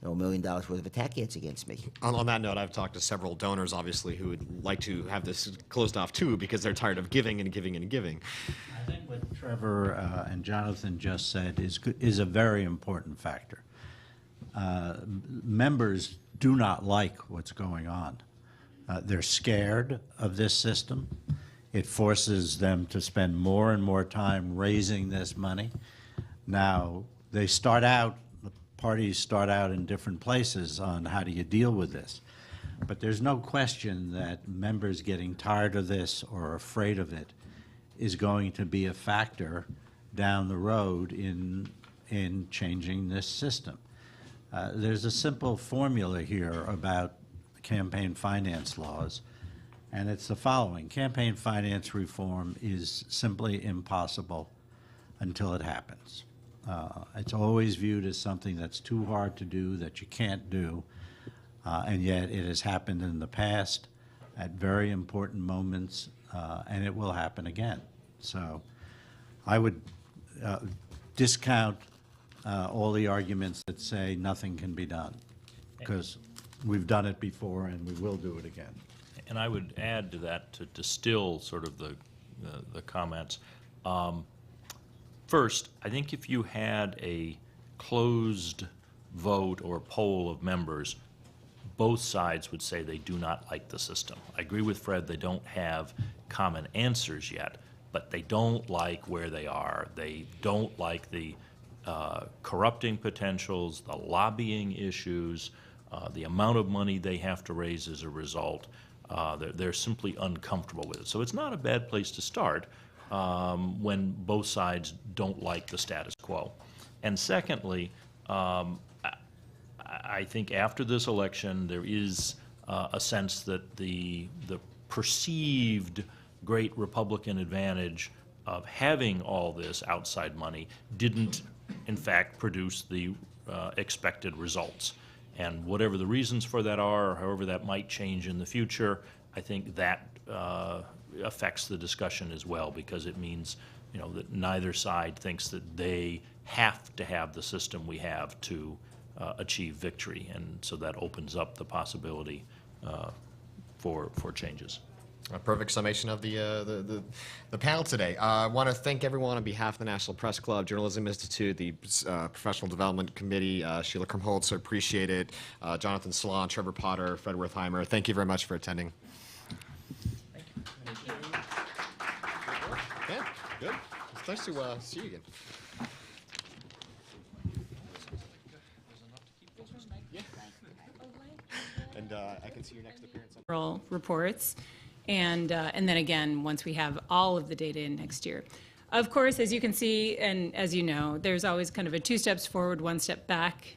$1 million worth of attack ads against me. On that note, I've talked to several donors, obviously, who would like to have this closed off too, because they're tired of giving and giving and giving. I think what Trevor and Jonathan just said is a very important factor. Members do not like what's going on. They're scared of this system. It forces them to spend more and more time raising this money. Now, the parties start out in different places on how do you deal with this. But there's no question that members getting tired of this or afraid of it is going to be a factor down the road in changing this system. There's a simple formula here about campaign finance laws, and it's the following. Campaign finance reform is simply impossible until it happens. It's always viewed as something that's too hard to do, that you can't do, and yet it has happened in the past at very important moments, and it will happen again. So I would discount all the arguments that say nothing can be done, because we've done it before and we will do it again. And I would add to that, to distill sort of the comments. First, I think if you had a closed vote or poll of members, both sides would say they do not like the system. I agree with Fred, they don't have common answers yet, but they don't like where they are. They don't like the corrupting potentials, the lobbying issues, the amount of money they have to raise as a result. They're simply uncomfortable with it. So it's not a bad place to start when both sides don't like the status quo. And secondly, I think after this election, there is a sense that the perceived great Republican advantage of having all this outside money didn't, in fact, produce the expected results. And whatever the reasons for that are, or however that might change in the future, I think that affects the discussion as well, because it means, you know, that neither side thinks that they have to have the system we have to achieve victory, and so that opens up the possibility for changes. A perfect summation of the panel today. I want to thank everyone on behalf of the National Press Club, Journalism Institute, the Professional Development Committee, Sheila Krumholtz, I appreciate it, Jonathan Salon, Trevor Potter, Fred Wertheimer. Thank you very much for attending. Thank you. Yeah, good. It's nice to see you again. And I can see your next appearance on reports. And then again, once we have all of the data in next year. Of course, as you can see, and as you know, there's always kind of a 2 steps forward, 1 step back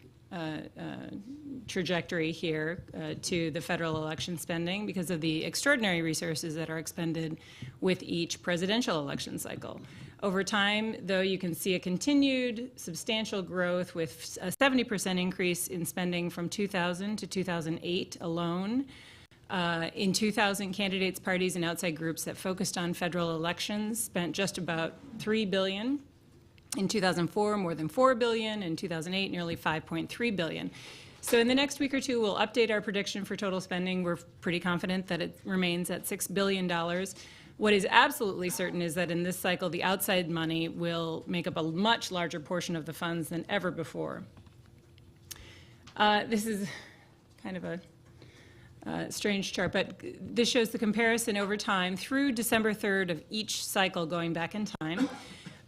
trajectory here to the federal election spending because of the extraordinary resources that are expended with each presidential election cycle. Over time, though, you can see a continued substantial growth with a 70% increase in spending from 2000 to 2008 alone. In 2000, candidates, parties, and outside groups that focused on federal elections spent just about $3 billion. In 2004, more than $4 billion. In 2008, nearly $5.3 billion. So in the next week or two, we'll update our prediction for total spending. We're pretty confident that it remains at $6 billion. What is absolutely certain is that in this cycle, the outside money will make up a much larger portion of the funds than ever before. This is kind of a strange chart, but this shows the comparison over time through December 3rd of each cycle going back in time.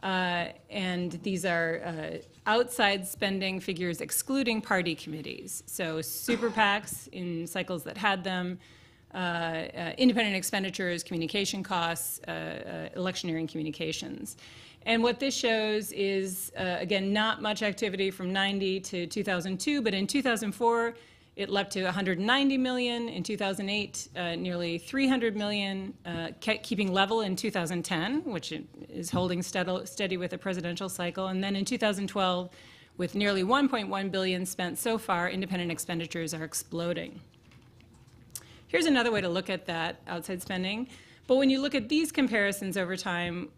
And these are outside spending figures excluding party committees. So super PACs in cycles that had them, independent expenditures, communication costs, electioneering communications. And what this shows is, again, not much activity from 90 to 2002, but in 2004, it leapt to 190 million. In 2008, nearly 300 million, keeping level in 2010, which is holding steady with the presidential cycle. And then in 2012, with nearly 1.1 billion spent so far, independent expenditures are exploding. Here's another way to look at that outside spending. But when you look at these comparisons over time,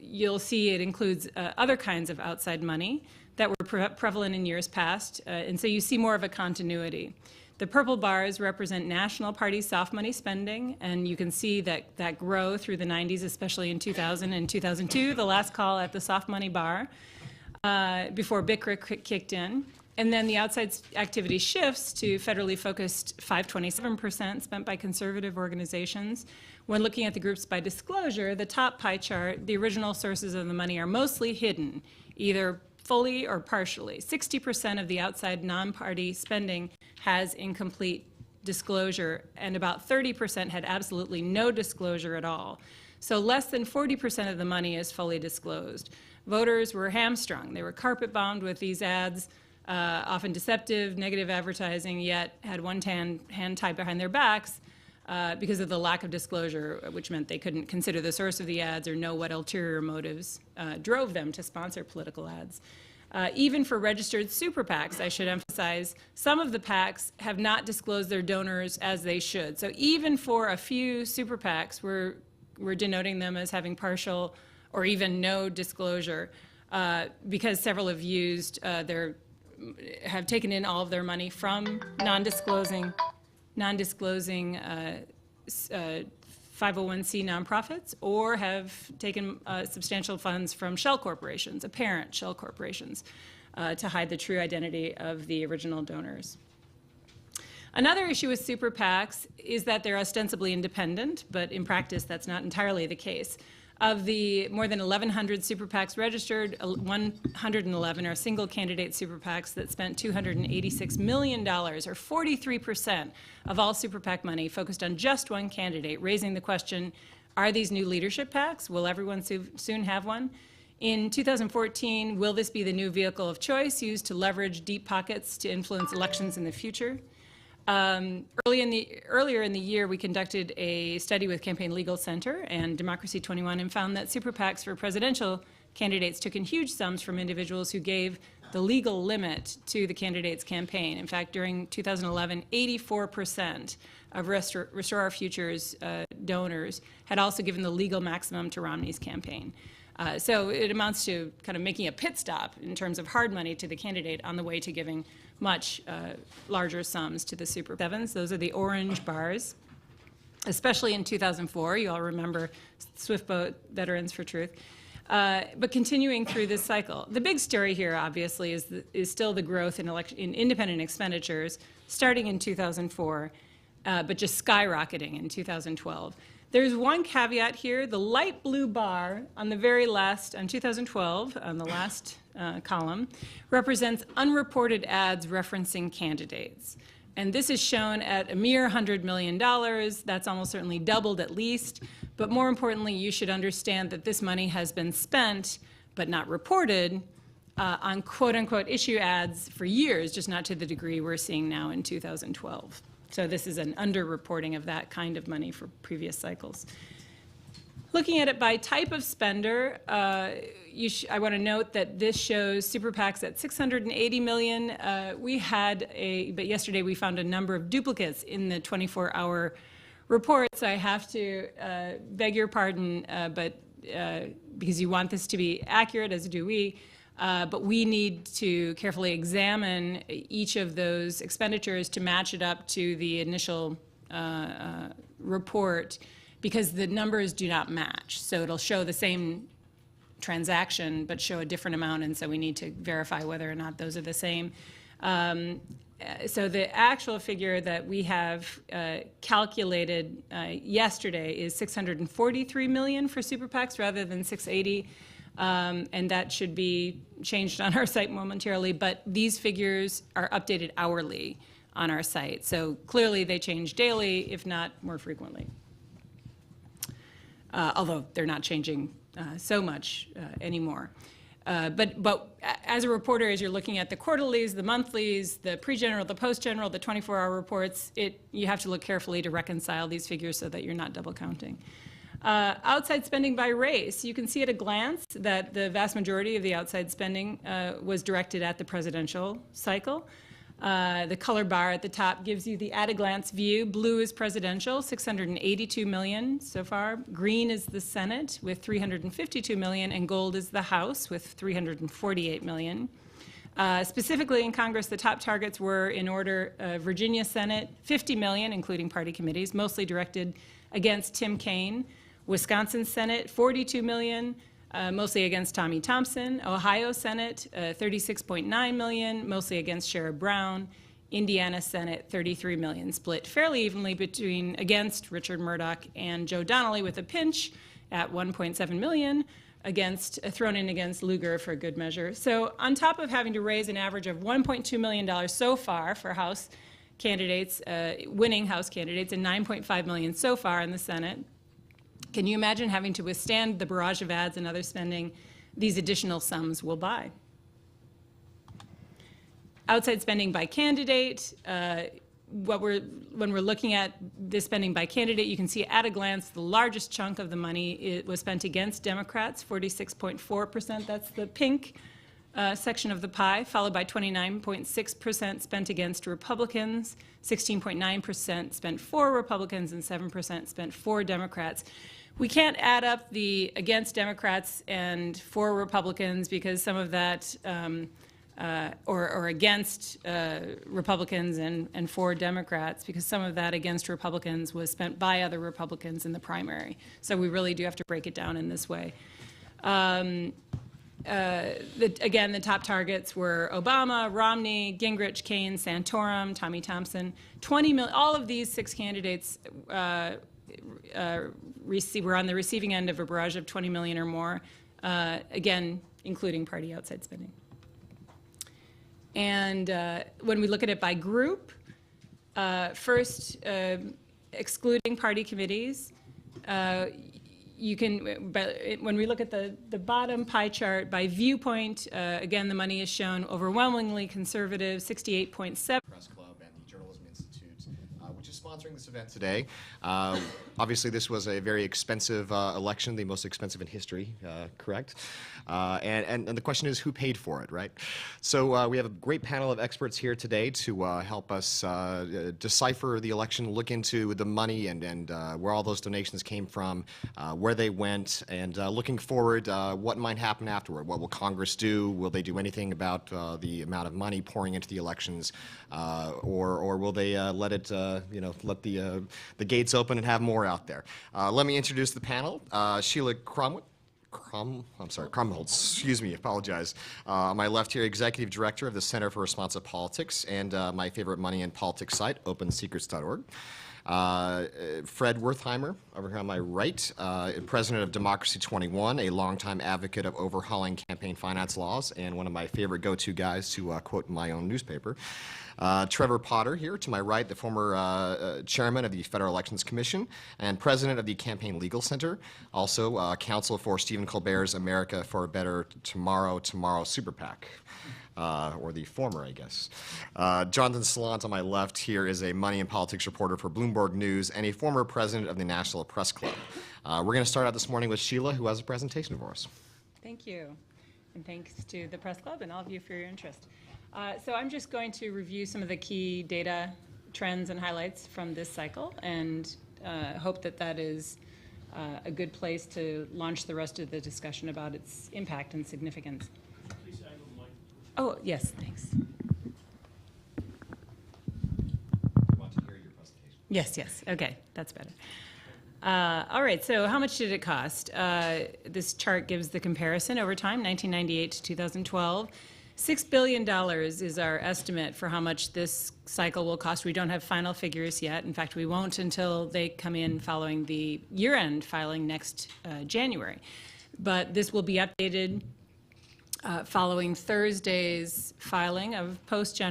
you'll see it includes other kinds of outside money that were prevalent in years past, and so you see more of a continuity. The purple bars represent national party soft money spending, and you can see that grow through the 90s, especially in 2000 and 2002, the last call at the soft money bar, before BICRA kicked in. And then the outside activity shifts to federally focused 527% spent by conservative organizations. When looking at the groups by disclosure, the top pie chart, the original sources of the money are mostly hidden, either fully or partially. 60% of the outside non-party spending has incomplete disclosure, and about 30% had absolutely no disclosure at all. So less than 40% of the money is fully disclosed. Voters were hamstrung. They were carpet-bombed with these ads, often deceptive, negative advertising, yet had one hand tied behind their backs because of the lack of disclosure, which meant they couldn't consider the source of the ads or know what ulterior motives drove them to sponsor political ads. Even for registered super PACs, I should emphasize, some of the PACs have not disclosed their donors as they should. So even for a few super PACs, we're denoting them as having partial or even no disclosure because several have have taken in all of their money from non-disclosing 501c nonprofits, or have taken substantial funds from shell corporations, apparent shell corporations, to hide the true identity of the original donors. Another issue with super PACs is that they're ostensibly independent, but in practice that's not entirely the case. Of the more than 1,100 super PACs registered, 111 are single candidate super PACs that spent $286 million, or 43% of all super PAC money, focused on just one candidate, raising the question, are these new leadership PACs? Will everyone soon have one? In 2014, will this be the new vehicle of choice used to leverage deep pockets to influence elections in the future? Earlier in the year, we conducted a study with Campaign Legal Center and Democracy 21 and found that super PACs for presidential candidates took in huge sums from individuals who gave the legal limit to the candidate's campaign. In fact, during 2011, 84% of Restore Our Future's donors had also given the legal maximum to Romney's campaign. So it amounts to kind of making a pit stop in terms of hard money to the candidate on the way to giving much larger sums to the Super Sevens. Those are the orange bars, especially in 2004. You all remember Swift Boat Veterans for Truth. But continuing through this cycle, the big story here, obviously, is still the growth in independent expenditures, starting in 2004, but just skyrocketing in 2012. There's one caveat here. The light blue bar on the very last, on 2012, on the last column, represents unreported ads referencing candidates. And this is shown at a mere $100 million. That's almost certainly doubled at least. But more importantly, you should understand that this money has been spent, but not reported, on quote-unquote issue ads for years, just not to the degree we're seeing now in 2012. So this is an underreporting of that kind of money for previous cycles. Looking at it by type of spender, I want to note that this shows super PACs at $680 million. But yesterday we found a number of duplicates in the 24-hour report, so I have to beg your pardon, because you want this to be accurate, as do we. But we need to carefully examine each of those expenditures to match it up to the initial report, because the numbers do not match. So it'll show the same transaction but show a different amount, and so we need to verify whether or not those are the same. So the actual figure that we have calculated yesterday is $643 million for super PACs rather than $680. And that should be changed on our site momentarily, but these figures are updated hourly on our site. So clearly they change daily, if not more frequently. Although they're not changing so much anymore. But as a reporter, as you're looking at the quarterlies, the monthlies, the pre-general, the post-general, the 24-hour reports, you have to look carefully to reconcile these figures so that you're not double counting. Outside spending by race, you can see at a glance that the vast majority of the outside spending was directed at the presidential cycle. The color bar at the top gives you the at-a-glance view. Blue is presidential, $682 million so far. Green is the Senate with $352 million, and gold is the House with $348 million. Specifically in Congress, the top targets were, in order, Virginia Senate, $50 million, including party committees, mostly directed against Tim Kaine. Wisconsin Senate, $42 million, mostly against Tommy Thompson. Ohio Senate, $36.9 million, mostly against Sherrod Brown. Indiana Senate, $33 million, split fairly evenly against Richard Murdoch and Joe Donnelly, with a pinch at $1.7 million thrown in against Lugar for good measure. So on top of having to raise an average of $1.2 million so far for House candidates, winning House candidates, and $9.5 million so far in the Senate, can you imagine having to withstand the barrage of ads and other spending these additional sums will buy? Outside spending by candidate, when we're looking at this spending by candidate, you can see at a glance the largest chunk of the money was spent against Democrats, 46.4%. That's the pink section of the pie, followed by 29.6% spent against Republicans, 16.9% spent for Republicans, and 7% spent for Democrats. We can't add up the against Democrats and for Republicans, because some of that, or against Republicans and for Democrats, because some of that against Republicans was spent by other Republicans in the primary. So we really do have to break it down in this way. Again, the top targets were Obama, Romney, Gingrich, Kaine, Santorum, Tommy Thompson. 20 million. All of these 6 candidates were on the receiving end of a barrage of 20 million or more. Again, including party outside spending. And when we look at it by group, first, excluding party committees, you can, but when we look at the bottom pie chart by viewpoint, again, the money is shown overwhelmingly conservative, 68.7. Press Club and the Journalism Institute, which is sponsoring this event today. Obviously, this was a very expensive election, the most expensive in history, correct? And the question is, who paid for it, right? So we have a great panel of experts here today to help us decipher the election, look into the money and where all those donations came from, where they went, and looking forward, what might happen afterward. What will Congress do? Will they do anything about the amount of money pouring into the elections, or will they let it, let the gates open and have more out there? Let me introduce the panel. Sheila Krumholz, excuse me, apologize. On my left here, Executive Director of the Center for Responsive Politics and my favorite money and politics site, OpenSecrets.org. Fred Wertheimer, over here on my right, President of Democracy 21, a longtime advocate of overhauling campaign finance laws, and one of my favorite go-to guys to quote my own newspaper. Trevor Potter here to my right, the former chairman of the Federal Elections Commission and president of the Campaign Legal Center, also counsel for Stephen Colbert's America for a Better Tomorrow Super PAC. Or the former, I guess. Jonathan Salant on my left here is a money and politics reporter for Bloomberg News and a former president of the National Press Club. We're going to start out this morning with Sheila, who has a presentation for us. Thank you. And thanks to the Press Club and all of you for your interest. So I'm just going to review some of the key data trends and highlights from this cycle and hope that that is a good place to launch the rest of the discussion about its impact and significance. Oh, yes, thanks. I want to hear your presentation. Yes, okay, that's better. All right, so how much did it cost? This chart gives the comparison over time, 1998 to 2012. $6 billion is our estimate for how much this cycle will cost. We don't have final figures yet. In fact, we won't until they come in following the year-end filing next January. But this will be updated following Thursday's filing of post-general